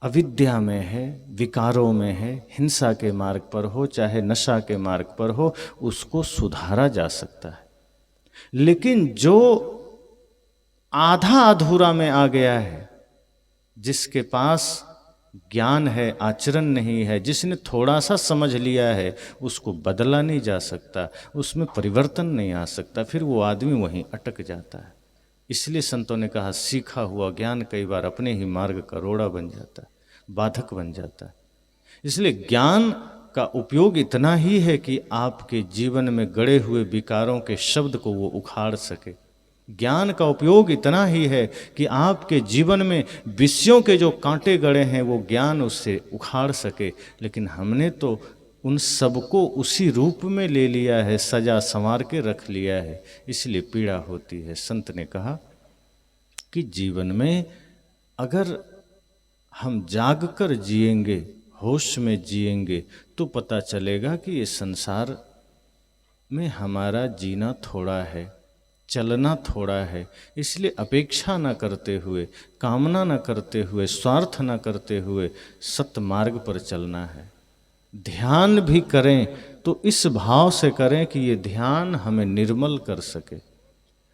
अविद्या में है, विकारों में है, हिंसा के मार्ग पर हो चाहे नशा के मार्ग पर हो, उसको सुधारा जा सकता है। लेकिन जो आधा अधूरा में आ गया है, जिसके पास ज्ञान है, आचरण नहीं है, जिसने थोड़ा सा समझ लिया है, उसको बदला नहीं जा सकता, उसमें परिवर्तन नहीं आ सकता, फिर वो आदमी वहीं अटक जाता है। इसलिए संतों ने कहा, सीखा हुआ ज्ञान कई बार अपने ही मार्ग का रोड़ा बन जाता है, बाधक बन जाता है। इसलिए ज्ञान का उपयोग इतना ही है कि आपके जीवन में गड़े हुए विकारों के शब्द को वो उखाड़ सके। ज्ञान का उपयोग इतना ही है कि आपके जीवन में विषयों के जो कांटे गड़े हैं वो ज्ञान उससे उखाड़ सके। लेकिन हमने तो उन सबको उसी रूप में ले लिया है, सजा संवार के रख लिया है, इसलिए पीड़ा होती है। संत ने कहा कि जीवन में अगर हम जाग कर जिएंगे, होश में जिएंगे, तो पता चलेगा कि ये संसार में हमारा जीना थोड़ा है, चलना थोड़ा है। इसलिए अपेक्षा न करते हुए, कामना न करते हुए, स्वार्थ न करते हुए सत्मार्ग पर चलना है। ध्यान भी करें तो इस भाव से करें कि ये ध्यान हमें निर्मल कर सके।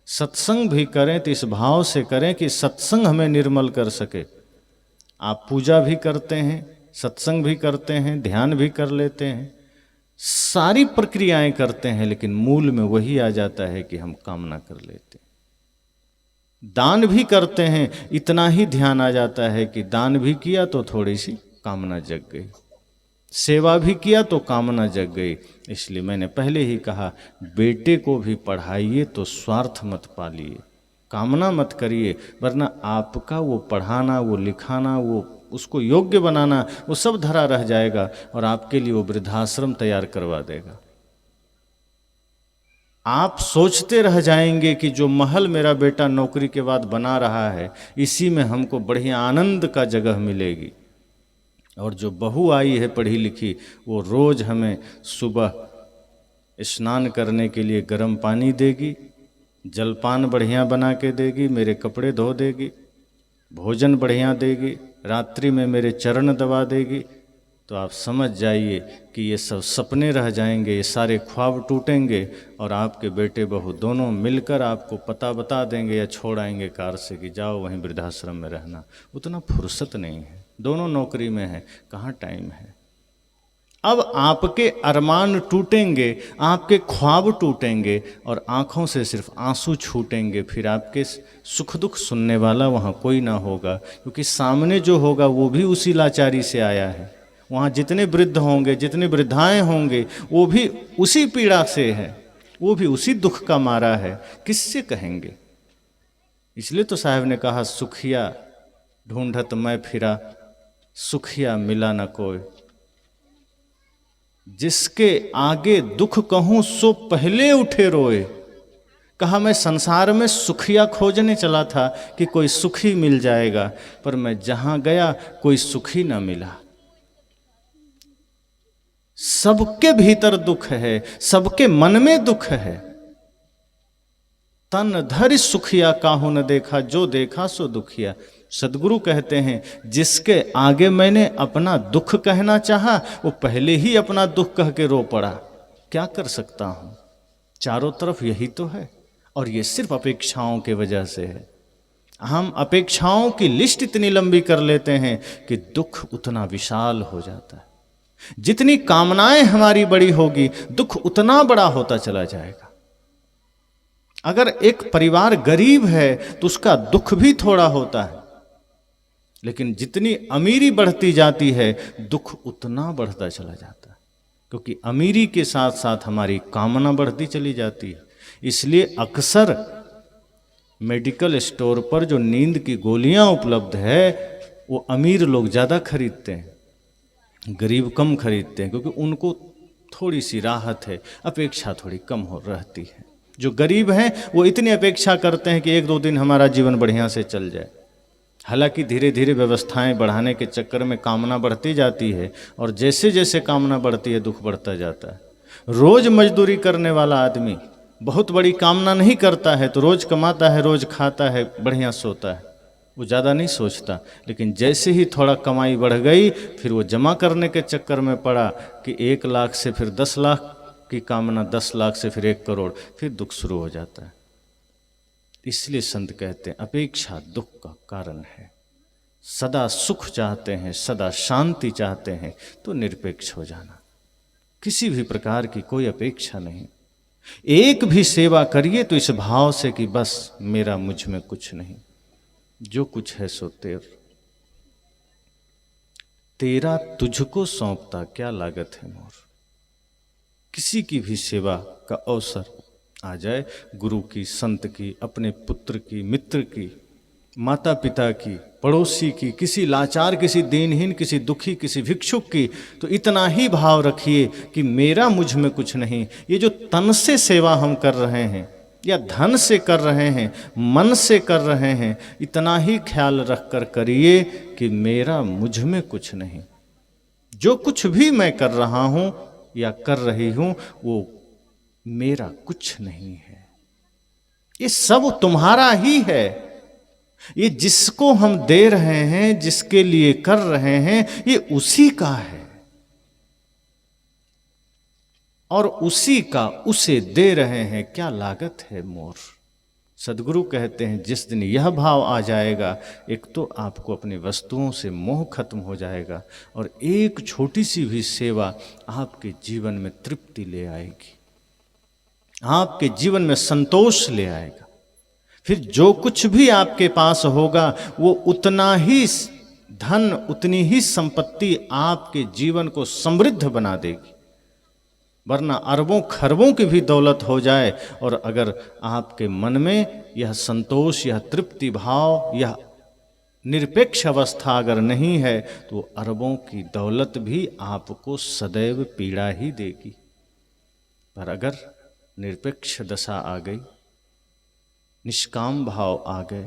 सत्संग भी करें तो इस भाव से करें कि सत्संग हमें निर्मल कर सके। आप पूजा भी करते हैं, सत्संग भी करते हैं, ध्यान भी कर लेते हैं, सारी प्रक्रियाएं करते हैं, लेकिन मूल में वही आ जाता है कि हम कामना कर लेते हैं। दान भी करते हैं, इतना ही ध्यान आ जाता है कि दान भी किया तो थोड़ी सी कामना जग गई, सेवा भी किया तो कामना जग गई। इसलिए मैंने पहले ही कहा, बेटे को भी पढ़ाइए तो स्वार्थ मत पालिए, कामना मत करिए, वरना आपका वो पढ़ाना, वो लिखाना, वो उसको योग्य बनाना, वो सब धरा रह जाएगा और आपके लिए वो वृद्धाश्रम तैयार करवा देगा। आप सोचते रह जाएंगे कि जो महल मेरा बेटा नौकरी के बाद बना रहा है, इसी में हमको बढ़िया आनंद का जगह मिलेगी। और जो बहू आई है पढ़ी लिखी, वो रोज हमें सुबह स्नान करने के लिए गर्म पानी देगी, जलपान बढ़िया बना के देगी, मेरे कपड़े धो देगी, भोजन बढ़िया देगी, रात्रि में मेरे चरण दबा देगी। तो आप समझ जाइए कि ये सब सपने रह जाएंगे, ये सारे ख्वाब टूटेंगे और आपके बेटे बहू दोनों मिलकर आपको पता बता देंगे या छोड़ आएंगे कार से कि जाओ वहीं वृद्धाश्रम में रहना। उतना फुर्सत नहीं है, दोनों नौकरी में हैं, कहाँ टाइम है। अब आपके अरमान टूटेंगे, आपके ख्वाब टूटेंगे और आंखों से सिर्फ आंसू छूटेंगे। फिर आपके सुख दुख सुनने वाला वहाँ कोई ना होगा, क्योंकि सामने जो होगा वो भी उसी लाचारी से आया है। वहाँ जितने वृद्ध होंगे, जितनी वृद्धाएं होंगे, वो भी उसी पीड़ा से है, वो भी उसी दुख का मारा है। किससे कहेंगे? इसलिए तो साहब ने कहा, सुखिया ढूंढत मैं फिरा, सुखिया मिला न कोई। जिसके आगे दुख कहूं सो पहले उठे रोए। कहा मैं संसार में सुखिया खोजने चला था कि कोई सुखी मिल जाएगा, पर मैं जहां गया कोई सुखी ना मिला। सबके भीतर दुख है, सबके मन में दुख है। तन धरि सुखिया काहू न देखा, जो देखा सो दुखिया। सदगुरु कहते हैं, जिसके आगे मैंने अपना दुख कहना चाहा, वो पहले ही अपना दुख कह के रो पड़ा। क्या कर सकता हूं? चारों तरफ यही तो है, और ये सिर्फ अपेक्षाओं के वजह से है। हम अपेक्षाओं की लिस्ट इतनी लंबी कर लेते हैं कि दुख उतना विशाल हो जाता है। जितनी कामनाएं हमारी बड़ी होगी, दुख उतना बड़ा होता चला जाएगा। अगर एक परिवार गरीब है तो उसका दुख भी थोड़ा होता है, लेकिन जितनी अमीरी बढ़ती जाती है, दुख उतना बढ़ता चला जाता है, क्योंकि अमीरी के साथ साथ हमारी कामना बढ़ती चली जाती है। इसलिए अक्सर मेडिकल स्टोर पर जो नींद की गोलियां उपलब्ध है, वो अमीर लोग ज़्यादा खरीदते हैं, गरीब कम खरीदते हैं, क्योंकि उनको थोड़ी सी राहत है, अपेक्षा थोड़ी कम हो रहती है। जो गरीब हैं वो इतनी अपेक्षा करते हैं कि एक दो दिन हमारा जीवन बढ़िया से चल जाए। हालांकि धीरे धीरे व्यवस्थाएं बढ़ाने के चक्कर में कामना बढ़ती जाती है, और जैसे जैसे कामना बढ़ती है दुख बढ़ता जाता है। रोज मजदूरी करने वाला आदमी बहुत बड़ी कामना नहीं करता है, तो रोज कमाता है, रोज खाता है, बढ़िया सोता है, वो ज़्यादा नहीं सोचता। लेकिन जैसे ही थोड़ा कमाई बढ़ गई, फिर वो जमा करने के चक्कर में पड़ा कि 1 लाख से फिर 10 लाख की कामना, 10 लाख से फिर 1 करोड़, फिर दुख शुरू हो जाता है। इसलिए संत कहते हैं, अपेक्षा दुख का कारण है। सदा सुख चाहते हैं, सदा शांति चाहते हैं, तो निरपेक्ष हो जाना, किसी भी प्रकार की कोई अपेक्षा नहीं। एक भी सेवा करिए तो इस भाव से कि बस मेरा मुझ में कुछ नहीं, जो कुछ है सो तेरा तुझको सौंपता क्या लागत है मोर। किसी की भी सेवा का अवसर आ जाए, गुरु की, संत की, अपने पुत्र की, मित्र की, माता पिता की, पड़ोसी की, किसी लाचार, किसी दीनहीन, किसी दुखी, किसी भिक्षुक की, तो इतना ही भाव रखिए कि मेरा मुझ में कुछ नहीं। ये जो तन से सेवा हम कर रहे हैं या धन से कर रहे हैं, मन से कर रहे हैं, इतना ही ख्याल रख कर करिए कि मेरा मुझ में कुछ नहीं। जो कुछ भी मैं कर रहा हूँ या कर रही हूँ वो मेरा कुछ नहीं है, ये सब तुम्हारा ही है। ये जिसको हम दे रहे हैं, जिसके लिए कर रहे हैं, ये उसी का है और उसी का उसे दे रहे हैं। क्या लागत है मोर। सदगुरु कहते हैं जिस दिन यह भाव आ जाएगा, एक तो आपको अपनी वस्तुओं से मोह खत्म हो जाएगा और एक छोटी सी भी सेवा आपके जीवन में तृप्ति ले आएगी, आपके जीवन में संतोष ले आएगा। फिर जो कुछ भी आपके पास होगा वो उतना ही धन, उतनी ही संपत्ति आपके जीवन को समृद्ध बना देगी। वरना अरबों खरबों की भी दौलत हो जाए और अगर आपके मन में यह संतोष, यह तृप्ति भाव, यह निरपेक्ष अवस्था अगर नहीं है तो अरबों की दौलत भी आपको सदैव पीड़ा ही देगी। पर अगर निरपेक्ष दशा आ गई, निष्काम भाव आ गए,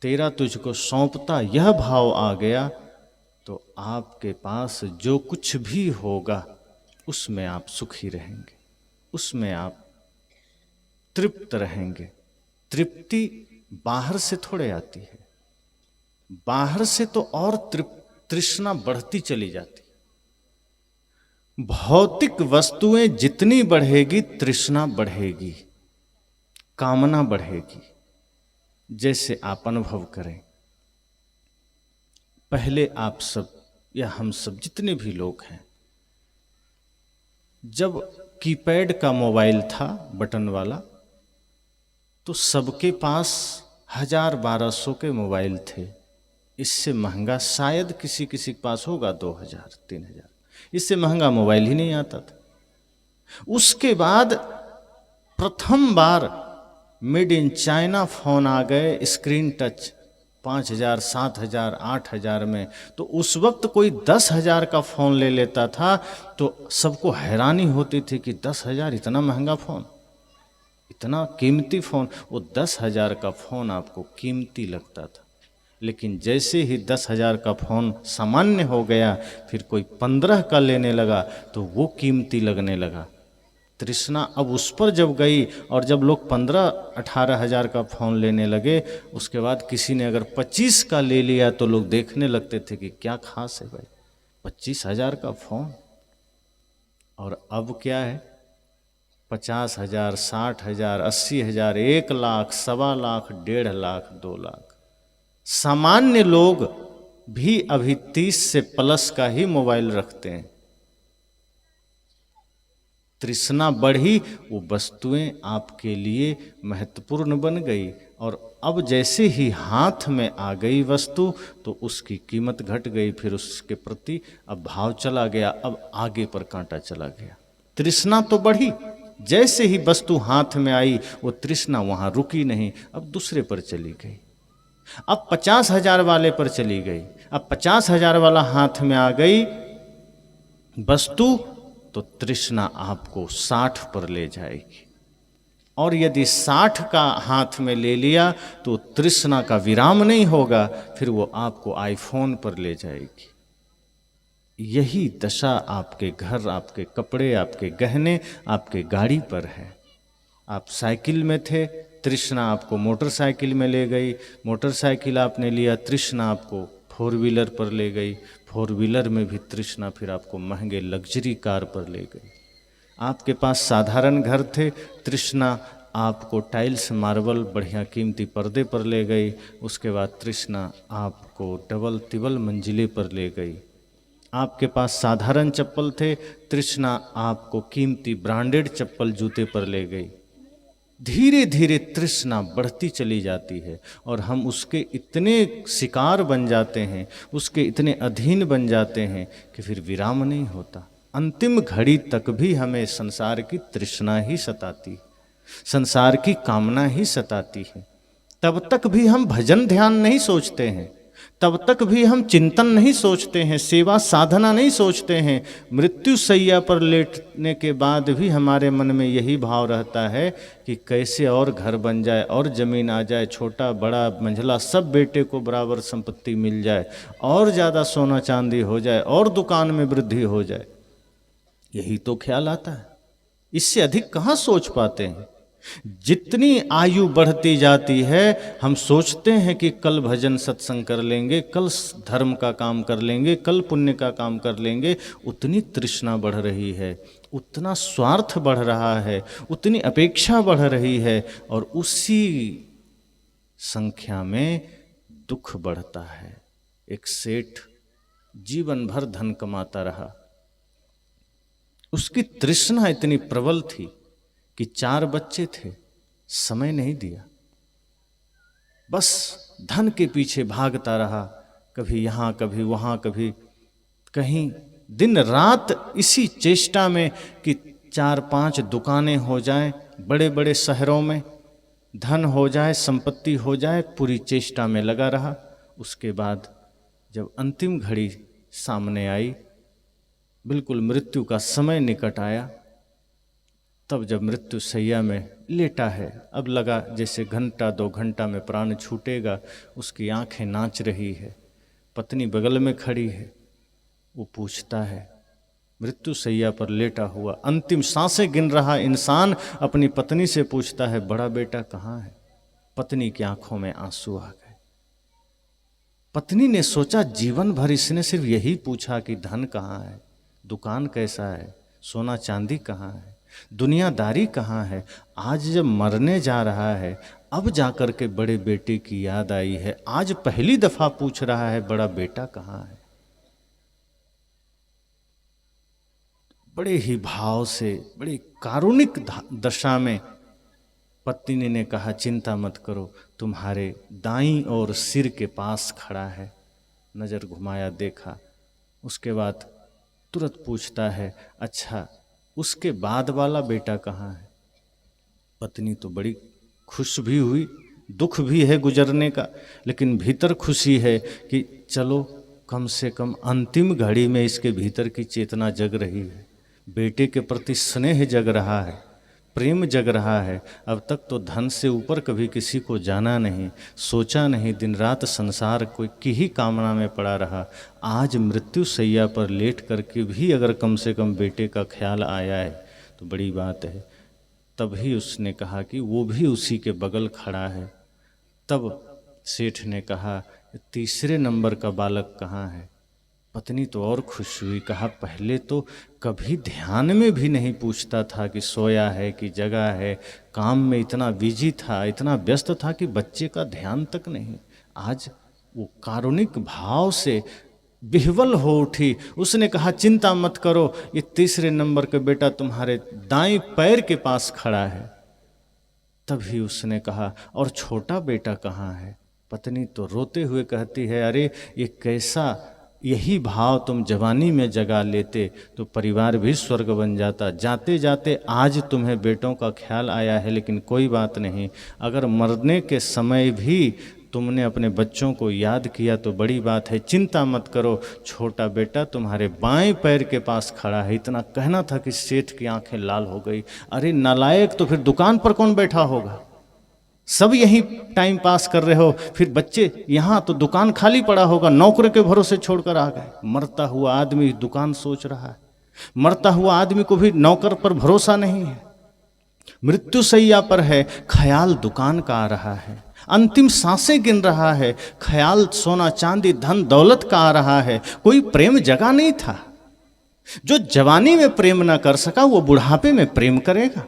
तेरा तुझको सौंपता यह भाव आ गया, तो आपके पास जो कुछ भी होगा उसमें आप सुखी रहेंगे, उसमें आप तृप्त रहेंगे। तृप्ति बाहर से थोड़े आती है, बाहर से तो और तृष्णा बढ़ती चली जाती है। भौतिक वस्तुएं जितनी बढ़ेगी तृष्णा बढ़ेगी, कामना बढ़ेगी। जैसे आप अनुभव करें, पहले आप सब या हम सब जितने भी लोग हैं, जब कीपैड का मोबाइल था बटन वाला, तो सबके पास 1000-1200 के मोबाइल थे। इससे महंगा शायद किसी किसी के पास होगा 2000-3000, इससे महंगा मोबाइल ही नहीं आता था। उसके बाद प्रथम बार मेड इन चाइना फोन आ गए, स्क्रीन टच, 5000, 7000, 8000 में। तो उस वक्त कोई 10,000 का फ़ोन ले लेता था तो सबको हैरानी होती थी कि 10,000 इतना महंगा फ़ोन, इतना कीमती फ़ोन। वो 10,000 का फ़ोन आपको कीमती लगता था, लेकिन जैसे ही 10,000 का फ़ोन सामान्य हो गया, फिर कोई 15 का लेने लगा तो वो कीमती लगने लगा। तृष्णा अब उस पर जब गई और जब लोग 15-18 हज़ार का फ़ोन लेने लगे, उसके बाद किसी ने अगर 25 का ले लिया तो लोग देखने लगते थे कि क्या खास है भाई, 25,000 का फ़ोन। और अब क्या है, 50,000, 60,000, 80,000, 1 लाख, 1.25 लाख, 1.5 लाख, 2 लाख। सामान्य लोग भी अभी 30 से प्लस का ही मोबाइल रखते हैं। तृष्णा बढ़ी, वो वस्तुएं आपके लिए महत्वपूर्ण बन गई और अब जैसे ही हाथ में आ गई वस्तु तो उसकी कीमत घट गई, फिर उसके प्रति अब भाव चला गया, अब आगे पर कांटा चला गया। तृष्णा तो बढ़ी, जैसे ही वस्तु हाथ में आई वो तृष्णा वहाँ रुकी नहीं, अब दूसरे पर चली गई, अब 50,000 वाले पर चली गई। अब 50,000 वाला हाथ में आ गई वस्तु तो तृष्णा आपको 60 पर ले जाएगी, और यदि 60 का हाथ में ले लिया तो तृष्णा का विराम नहीं होगा, फिर वो आपको आईफोन पर ले जाएगी। यही दशा आपके घर, आपके कपड़े, आपके गहने, आपके गाड़ी पर है। आप साइकिल में थे, तृष्णा आपको मोटरसाइकिल में ले गई, मोटरसाइकिल आपने लिया, तृष्णा आपको 4 व्हीलर पर ले गई, 4 व्हीलर में भी तृष्णा फिर आपको महंगे लग्जरी कार पर ले गई। आपके पास साधारण घर थे, तृष्णा आपको टाइल्स, मार्बल, बढ़िया कीमती पर्दे पर ले गई। उसके बाद तृष्णा आपको डबल तिबल मंजिले पर ले गई। आपके पास साधारण चप्पल थे, तृष्णा आपको कीमती ब्रांडेड चप्पल, जूते पर ले गई। धीरे धीरे तृष्णा बढ़ती चली जाती है और हम उसके इतने शिकार बन जाते हैं, उसके इतने अधीन बन जाते हैं कि फिर विराम नहीं होता। अंतिम घड़ी तक भी हमें संसार की तृष्णा ही सताती, संसार की कामना ही सताती है। तब तक भी हम भजन ध्यान नहीं सोचते हैं, तब तक भी हम चिंतन नहीं सोचते हैं, सेवा साधना नहीं सोचते हैं। मृत्यु शैया पर लेटने के बाद भी हमारे मन में यही भाव रहता है कि कैसे और घर बन जाए और ज़मीन आ जाए, छोटा बड़ा मंझला सब बेटे को बराबर संपत्ति मिल जाए, और ज़्यादा सोना चांदी हो जाए, और दुकान में वृद्धि हो जाए। यही तो ख्याल आता है, इससे अधिक कहाँ सोच पाते हैं। जितनी आयु बढ़ती जाती है हम सोचते हैं कि कल भजन सत्संग कर लेंगे, कल धर्म का काम कर लेंगे, कल पुण्य का काम कर लेंगे, उतनी तृष्णा बढ़ रही है, उतना स्वार्थ बढ़ रहा है, उतनी अपेक्षा बढ़ रही है, और उसी संख्या में दुख बढ़ता है। एक सेठ जीवन भर धन कमाता रहा, उसकी तृष्णा इतनी प्रबल थी कि 4 बच्चे थे, समय नहीं दिया, बस धन के पीछे भागता रहा, कभी यहाँ कभी वहाँ कभी कहीं, दिन रात इसी चेष्टा में कि 4-5 दुकानें हो जाएं, बड़े बड़े शहरों में धन हो जाए, संपत्ति हो जाए, पूरी चेष्टा में लगा रहा। उसके बाद जब अंतिम घड़ी सामने आई, बिल्कुल मृत्यु का समय निकट आया, तब जब मृत्यु शैया में लेटा है, अब लगा जैसे 1-2 घंटा में प्राण छूटेगा, उसकी आंखें नाच रही है, पत्नी बगल में खड़ी है, वो पूछता है, मृत्यु शैया पर लेटा हुआ अंतिम सांसें गिन रहा इंसान अपनी पत्नी से पूछता है, बड़ा बेटा कहाँ है? पत्नी की आंखों में आंसू आ गए। पत्नी ने सोचा जीवन भर इसने सिर्फ यही पूछा कि धन कहाँ है, दुकान कैसा है, सोना चांदी कहाँ है, दुनियादारी कहाँ है। आज जब मरने जा रहा है, अब जाकर के बड़े बेटे की याद आई है, आज पहली दफा पूछ रहा है बड़ा बेटा कहाँ है। बड़े ही भाव से, बड़ी कारुणिक दशा में पत्नी ने कहा, चिंता मत करो, तुम्हारे दाईं ओर सिर के पास खड़ा है। नजर घुमाया, देखा, उसके बाद तुरंत पूछता है, अच्छा उसके बाद वाला बेटा कहाँ है? पत्नी तो बड़ी खुश भी हुई, दुख भी है गुजरने का, लेकिन भीतर खुशी है कि चलो कम से कम अंतिम घड़ी में इसके भीतर की चेतना जग रही है, बेटे के प्रति स्नेह जग रहा है, प्रेम जग रहा है। अब तक तो धन से ऊपर कभी किसी को जाना नहीं, सोचा नहीं, दिन रात संसार कोई की ही कामना में पड़ा रहा। आज मृत्यु शैया पर लेट करके भी अगर कम से कम बेटे का ख्याल आया है तो बड़ी बात है। तभी उसने कहा कि वो भी उसी के बगल खड़ा है। तब सेठ ने कहा, तीसरे नंबर का बालक कहाँ है? पत्नी तो और खुश हुई, कहा पहले तो कभी ध्यान में भी नहीं पूछता था कि सोया है कि जगा है, काम में इतना बिजी था, इतना व्यस्त था कि बच्चे का ध्यान तक नहीं। आज वो कारुणिक भाव से विह्वल हो उठी। उसने कहा, चिंता मत करो, ये तीसरे नंबर का बेटा तुम्हारे दाएं पैर के पास खड़ा है। तभी उसने कहा, और छोटा बेटा कहाँ है? पत्नी तो रोते हुए कहती है, अरे ये कैसा, यही भाव तुम जवानी में जगा लेते तो परिवार भी स्वर्ग बन जाता। जाते जाते आज तुम्हें बेटों का ख्याल आया है, लेकिन कोई बात नहीं, अगर मरने के समय भी तुमने अपने बच्चों को याद किया तो बड़ी बात है। चिंता मत करो, छोटा बेटा तुम्हारे बाएं पैर के पास खड़ा है। इतना कहना था कि सेठ की आंखें लाल हो गई। अरे नालायक, तो फिर दुकान पर कौन बैठा होगा? सब यहीं टाइम पास कर रहे हो, फिर बच्चे यहाँ, तो दुकान खाली पड़ा होगा, नौकर के भरोसे छोड़कर आ गए। मरता हुआ आदमी दुकान सोच रहा है, मरता हुआ आदमी को भी नौकर पर भरोसा नहीं है। मृत्यु शैया पर है, ख्याल दुकान का आ रहा है, अंतिम सांसें गिन रहा है, ख्याल सोना चांदी धन दौलत का आ रहा है। कोई प्रेम जगा नहीं था। जो जवानी में प्रेम ना कर सका वो बुढ़ापे में प्रेम करेगा।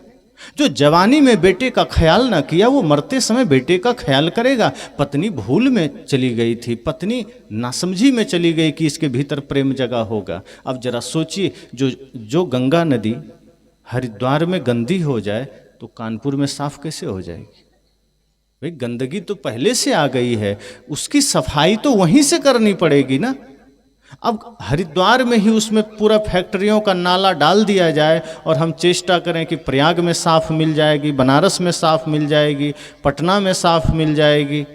जो जवानी में बेटे का ख्याल ना किया वो मरते समय बेटे का ख्याल करेगा। पत्नी भूल में चली गई थी, पत्नी नासमझी में चली गई कि इसके भीतर प्रेम जगा होगा। अब जरा सोचिए, जो गंगा नदी हरिद्वार में गंदी हो जाए तो कानपुर में साफ कैसे हो जाएगी? भाई गंदगी तो पहले से आ गई है, उसकी सफाई तो वहीं से करनी पड़ेगी ना। अब हरिद्वार में ही उसमें पूरा फैक्ट्रियों का नाला डाल दिया जाए और हम चेष्टा करें कि प्रयाग में साफ मिल जाएगी, बनारस में साफ मिल जाएगी, पटना में साफ मिल जाएगी,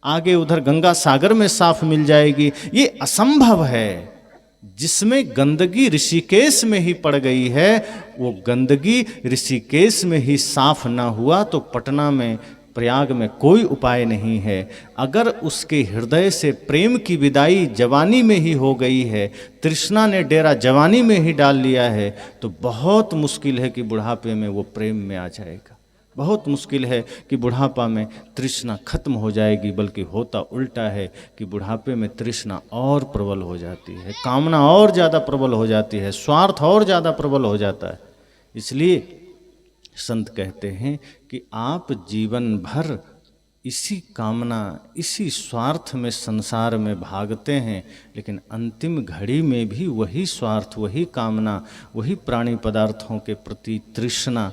आगे उधर गंगा सागर में साफ मिल जाएगी, ये असंभव है। जिसमें गंदगी ऋषिकेश में ही पड़ गई है, वो गंदगी ऋषिकेश में ही साफ ना हुआ तो पटना में, प्रयाग में कोई उपाय नहीं है। अगर उसके हृदय से प्रेम की विदाई जवानी में ही हो गई है, तृष्णा ने डेरा जवानी में ही डाल लिया है, तो बहुत मुश्किल है कि बुढ़ापे में वो प्रेम में आ जाएगा। बहुत मुश्किल है कि बुढ़ापा में तृष्णा खत्म हो जाएगी, बल्कि होता उल्टा है कि बुढ़ापे में तृष्णा और प्रबल हो जाती है, कामना और ज़्यादा प्रबल हो जाती है, स्वार्थ और ज़्यादा प्रबल हो जाता है। इसलिए संत कहते हैं कि आप जीवन भर इसी कामना, इसी स्वार्थ में संसार में भागते हैं, लेकिन अंतिम घड़ी में भी वही स्वार्थ, वही कामना, वही प्राणी पदार्थों के प्रति तृष्णा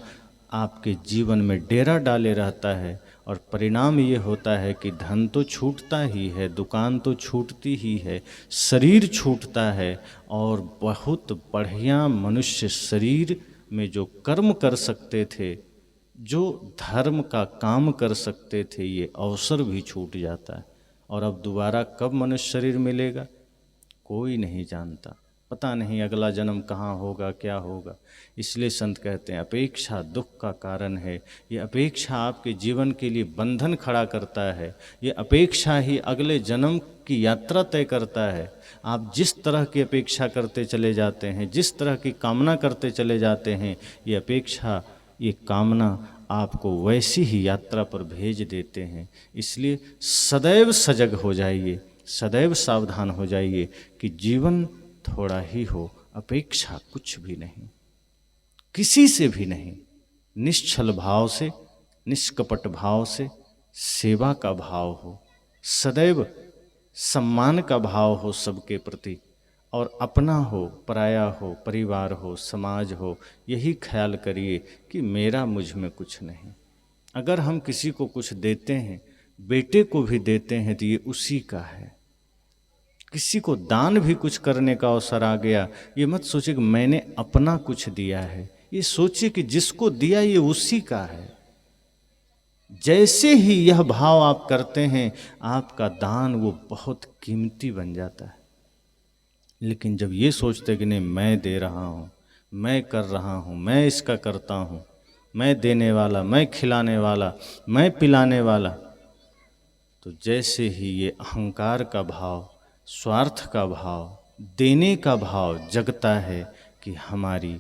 आपके जीवन में डेरा डाले रहता है। और परिणाम ये होता है कि धन तो छूटता ही है, दुकान तो छूटती ही है, शरीर छूटता है, और बहुत बढ़िया मनुष्य शरीर में जो कर्म कर सकते थे, जो धर्म का काम कर सकते थे, ये अवसर भी छूट जाता है। और अब दोबारा कब मनुष्य शरीर मिलेगा कोई नहीं जानता, पता नहीं अगला जन्म कहाँ होगा, क्या होगा। इसलिए संत कहते हैं अपेक्षा दुख का कारण है। ये अपेक्षा आपके जीवन के लिए बंधन खड़ा करता है, ये अपेक्षा ही अगले जन्म की यात्रा तय करता है। आप जिस तरह की अपेक्षा करते चले जाते हैं, जिस तरह की कामना करते चले जाते हैं, ये अपेक्षा, ये कामना आपको वैसी ही यात्रा पर भेज देते हैं। इसलिए सदैव सजग हो जाइए, सदैव सावधान हो जाइए कि जीवन थोड़ा ही हो, अपेक्षा कुछ भी नहीं, किसी से भी नहीं। निश्चल भाव से, निष्कपट भाव से सेवा का भाव हो, सदैव सम्मान का भाव हो सबके प्रति, और अपना हो, पराया हो, परिवार हो, समाज हो, यही ख्याल करिए कि मेरा मुझ में कुछ नहीं। अगर हम किसी को कुछ देते हैं, बेटे को भी देते हैं, तो ये उसी का है। किसी को दान भी कुछ करने का अवसर आ गया, ये मत सोचिए कि मैंने अपना कुछ दिया है, ये सोचिए कि जिसको दिया ये उसी का है। जैसे ही यह भाव आप करते हैं, आपका दान वो बहुत कीमती बन जाता है। लेकिन जब ये सोचते कि नहीं मैं दे रहा हूँ, मैं कर रहा हूँ, मैं इसका करता हूँ, मैं देने वाला, मैं खिलाने वाला, मैं पिलाने वाला, तो जैसे ही ये अहंकार का भाव, स्वार्थ का भाव, देने का भाव जगता है कि हमारी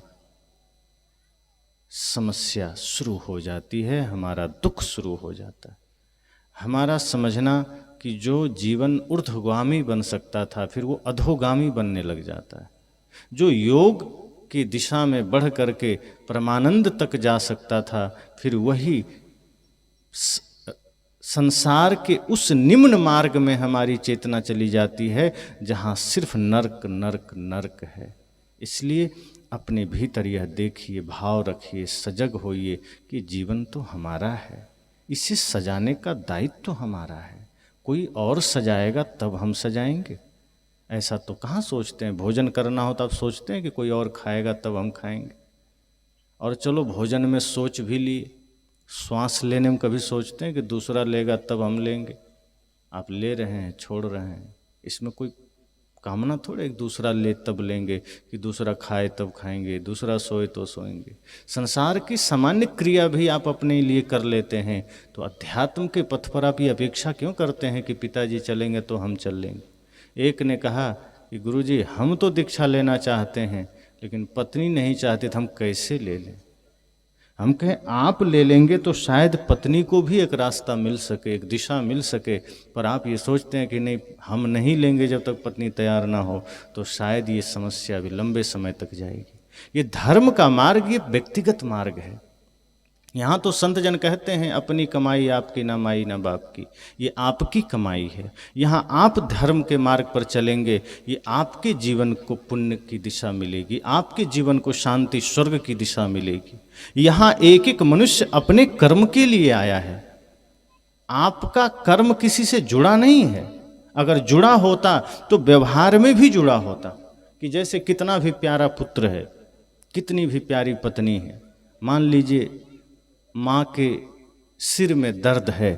समस्या शुरू हो जाती है, हमारा दुख शुरू हो जाता है। हमारा समझना कि जो जीवन ऊर्ध्वगामी बन सकता था, फिर वो अधोगामी बनने लग जाता है। जो योग की दिशा में बढ़ करके परमानंद तक जा सकता था, फिर वही संसार के उस निम्न मार्ग में हमारी चेतना चली जाती है, जहाँ सिर्फ नर्क नर्क नर्क है। इसलिए अपने भीतर यह देखिए, भाव रखिए, सजग होइए कि जीवन तो हमारा है, इसे सजाने का दायित्व तो हमारा है। कोई और सजाएगा तब हम सजाएंगे, ऐसा तो कहाँ सोचते हैं। भोजन करना हो तब सोचते हैं कि कोई और खाएगा तब हम खाएंगे। और चलो भोजन में सोच भी लिए, श्वास लेने में कभी सोचते हैं कि दूसरा लेगा तब हम लेंगे। आप ले रहे हैं, छोड़ रहे हैं, इसमें कोई कामना थोड़े एक दूसरा ले तब लेंगे, कि दूसरा खाए तब खाएंगे, दूसरा सोए तो सोएंगे। संसार की सामान्य क्रिया भी आप अपने लिए कर लेते हैं, तो अध्यात्म के पथ पर आप ये अपेक्षा क्यों करते हैं कि पिताजी चलेंगे तो हम चल लेंगे। एक ने कहा कि गुरुजी हम तो दीक्षा लेना चाहते हैं, लेकिन पत्नी नहीं चाहती, तो हम कैसे ले लें। हम कहें आप ले लेंगे तो शायद पत्नी को भी एक रास्ता मिल सके, एक दिशा मिल सके, पर आप ये सोचते हैं कि नहीं हम नहीं लेंगे जब तक पत्नी तैयार ना हो, तो शायद ये समस्या भी लंबे समय तक जाएगी। ये धर्म का मार्ग, ये व्यक्तिगत मार्ग है। यहाँ तो संत जन कहते हैं अपनी कमाई आपकी ना माई ना बाप की, ये आपकी कमाई है। यहाँ आप धर्म के मार्ग पर चलेंगे, ये आपके जीवन को पुण्य की दिशा मिलेगी, आपके जीवन को शांति स्वर्ग की दिशा मिलेगी। यहाँ एक एक मनुष्य अपने कर्म के लिए आया है, आपका कर्म किसी से जुड़ा नहीं है। अगर जुड़ा होता तो व्यवहार में भी जुड़ा होता। कि जैसे कितना भी प्यारा पुत्र है, कितनी भी प्यारी पत्नी है, मान लीजिए माँ के सिर में दर्द है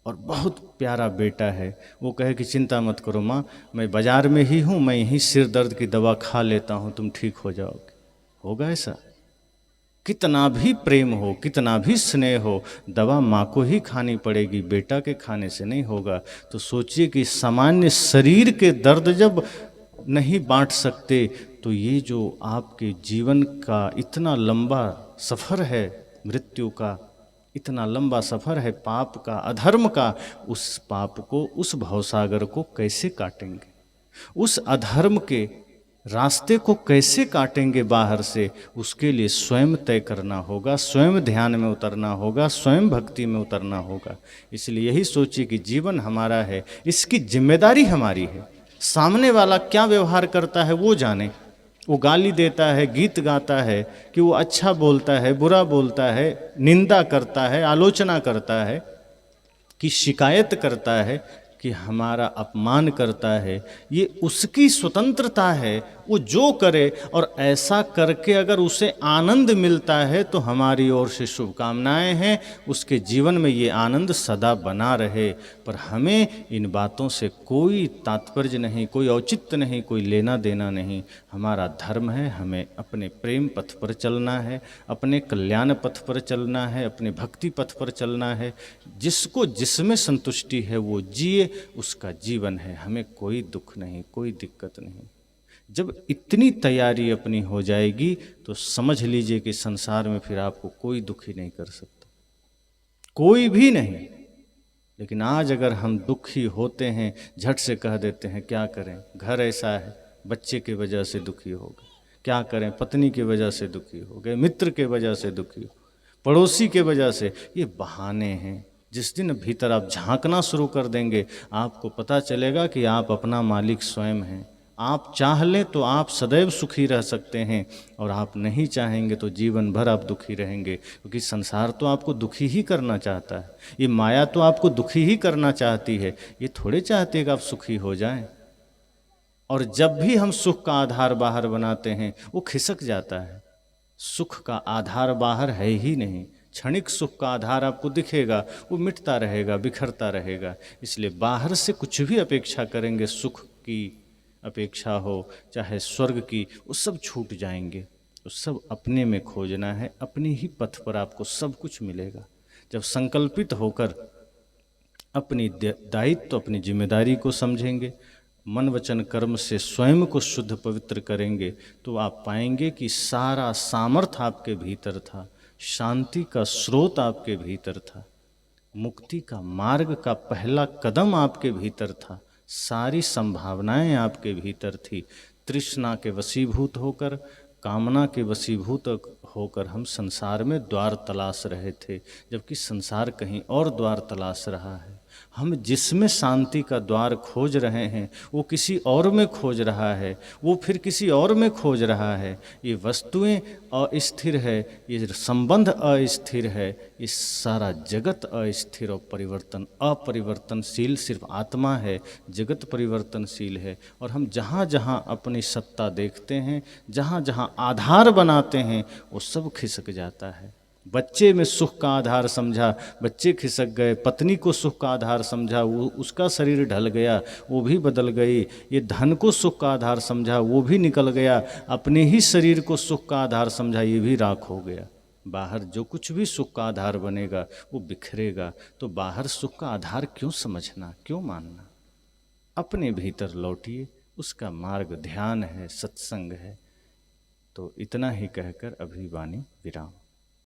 और बहुत प्यारा बेटा है, वो कहे कि चिंता मत करो माँ, मैं बाजार में ही हूँ, मैं यहीं सिर दर्द की दवा खा लेता हूँ, तुम ठीक हो जाओगे। होगा ऐसा? कितना भी प्रेम हो, कितना भी स्नेह हो, दवा माँ को ही खानी पड़ेगी, बेटा के खाने से नहीं होगा। तो सोचिए कि सामान्य शरीर के दर्द जब नहीं बांट सकते, तो ये जो आपके जीवन का इतना लंबा सफ़र है, मृत्यु का इतना लंबा सफ़र है, पाप का, अधर्म का, उस पाप को, उस भवसागर को कैसे काटेंगे? उस अधर्म के रास्ते को कैसे काटेंगे बाहर से? उसके लिए स्वयं तय करना होगा, स्वयं ध्यान में उतरना होगा, स्वयं भक्ति में उतरना होगा। इसलिए यही सोचिए कि जीवन हमारा है, इसकी जिम्मेदारी हमारी है। सामने वाला क्या व्यवहार करता है वो जाने, वो गाली देता है, गीत गाता है, कि वो अच्छा बोलता है, बुरा बोलता है, निंदा करता है, आलोचना करता है, कि शिकायत करता है, कि हमारा अपमान करता है, ये उसकी स्वतंत्रता है, वो जो करे। और ऐसा करके अगर उसे आनंद मिलता है तो हमारी ओर से शुभकामनाएं हैं, उसके जीवन में ये आनंद सदा बना रहे। पर हमें इन बातों से कोई तात्पर्य नहीं, कोई औचित्य नहीं, कोई लेना देना नहीं। हमारा धर्म है, हमें अपने प्रेम पथ पर चलना है, अपने कल्याण पथ पर चलना है, अपने भक्ति पथ पर चलना है। जिसको जिसमें संतुष्टि है वो जिए, उसका जीवन है, हमें कोई दुख नहीं, कोई दिक्कत नहीं। जब इतनी तैयारी अपनी हो जाएगी तो समझ लीजिए कि संसार में फिर आपको कोई दुखी नहीं कर सकता, कोई भी नहीं। लेकिन आज अगर हम दुखी होते हैं, झट से कह देते हैं क्या करें, घर ऐसा है, बच्चे की वजह से दुखी हो गए, क्या करें, पत्नी की वजह से दुखी हो गए, मित्र के वजह से दुखी हो, पड़ोसी के वजह से। ये बहाने हैं। जिस दिन भीतर आप झांकना शुरू कर देंगे, आपको पता चलेगा कि आप अपना मालिक स्वयं हैं। आप चाह लें तो आप सदैव सुखी रह सकते हैं, और आप नहीं चाहेंगे तो जीवन भर आप दुखी रहेंगे। क्योंकि संसार तो आपको दुखी ही करना चाहता है, ये माया तो आपको दुखी ही करना चाहती है। ये थोड़े चाहते हैं कि आप सुखी हो जाएं। और जब भी हम सुख का आधार बाहर बनाते हैं, वो खिसक जाता है। सुख का आधार बाहर है ही नहीं। क्षणिक सुख का आधार आपको दिखेगा, वो मिटता रहेगा, बिखरता रहेगा। इसलिए बाहर से कुछ भी अपेक्षा करेंगे, सुख की अपेक्षा हो चाहे स्वर्ग की, वो सब छूट जाएंगे। तो सब अपने में खोजना है, अपने ही पथ पर आपको सब कुछ मिलेगा। जब संकल्पित होकर अपनी दायित्व, अपनी जिम्मेदारी को समझेंगे, मन वचन कर्म से स्वयं को शुद्ध पवित्र करेंगे, तो आप पाएंगे कि सारा सामर्थ्य आपके भीतर था, शांति का स्रोत आपके भीतर था, मुक्ति का मार्ग का पहला कदम आपके भीतर था, सारी संभावनाएं आपके भीतर थी। तृष्णा के वशीभूत होकर, कामना के वशीभूत होकर हम संसार में द्वार तलाश रहे थे, जबकि संसार कहीं और द्वार तलाश रहा है। हम जिसमें शांति का द्वार खोज रहे हैं, वो किसी और में खोज रहा है, वो फिर किसी और में खोज रहा है। ये वस्तुएं अस्थिर है, ये संबंध अस्थिर है, ये सारा जगत अस्थिर और अपरिवर्तनशील सिर्फ आत्मा है। जगत परिवर्तनशील है। और हम जहाँ जहाँ अपनी सत्ता देखते हैं, जहाँ जहाँ आधार बनाते हैं, वो सब खिसक जाता है। बच्चे में सुख का आधार समझा, बच्चे खिसक गए। पत्नी को सुख का आधार समझा, वो उसका शरीर ढल गया, वो भी बदल गई। ये धन को सुख का आधार समझा, वो भी निकल गया। अपने ही शरीर को सुख का आधार समझा, ये भी राख हो गया। बाहर जो कुछ भी सुख का आधार बनेगा वो बिखरेगा। तो बाहर सुख का आधार क्यों समझना, क्यों मानना? अपने भीतर लौटिए, उसका मार्ग ध्यान है, सत्संग है। तो इतना ही कहकर अभी वाणी विराम।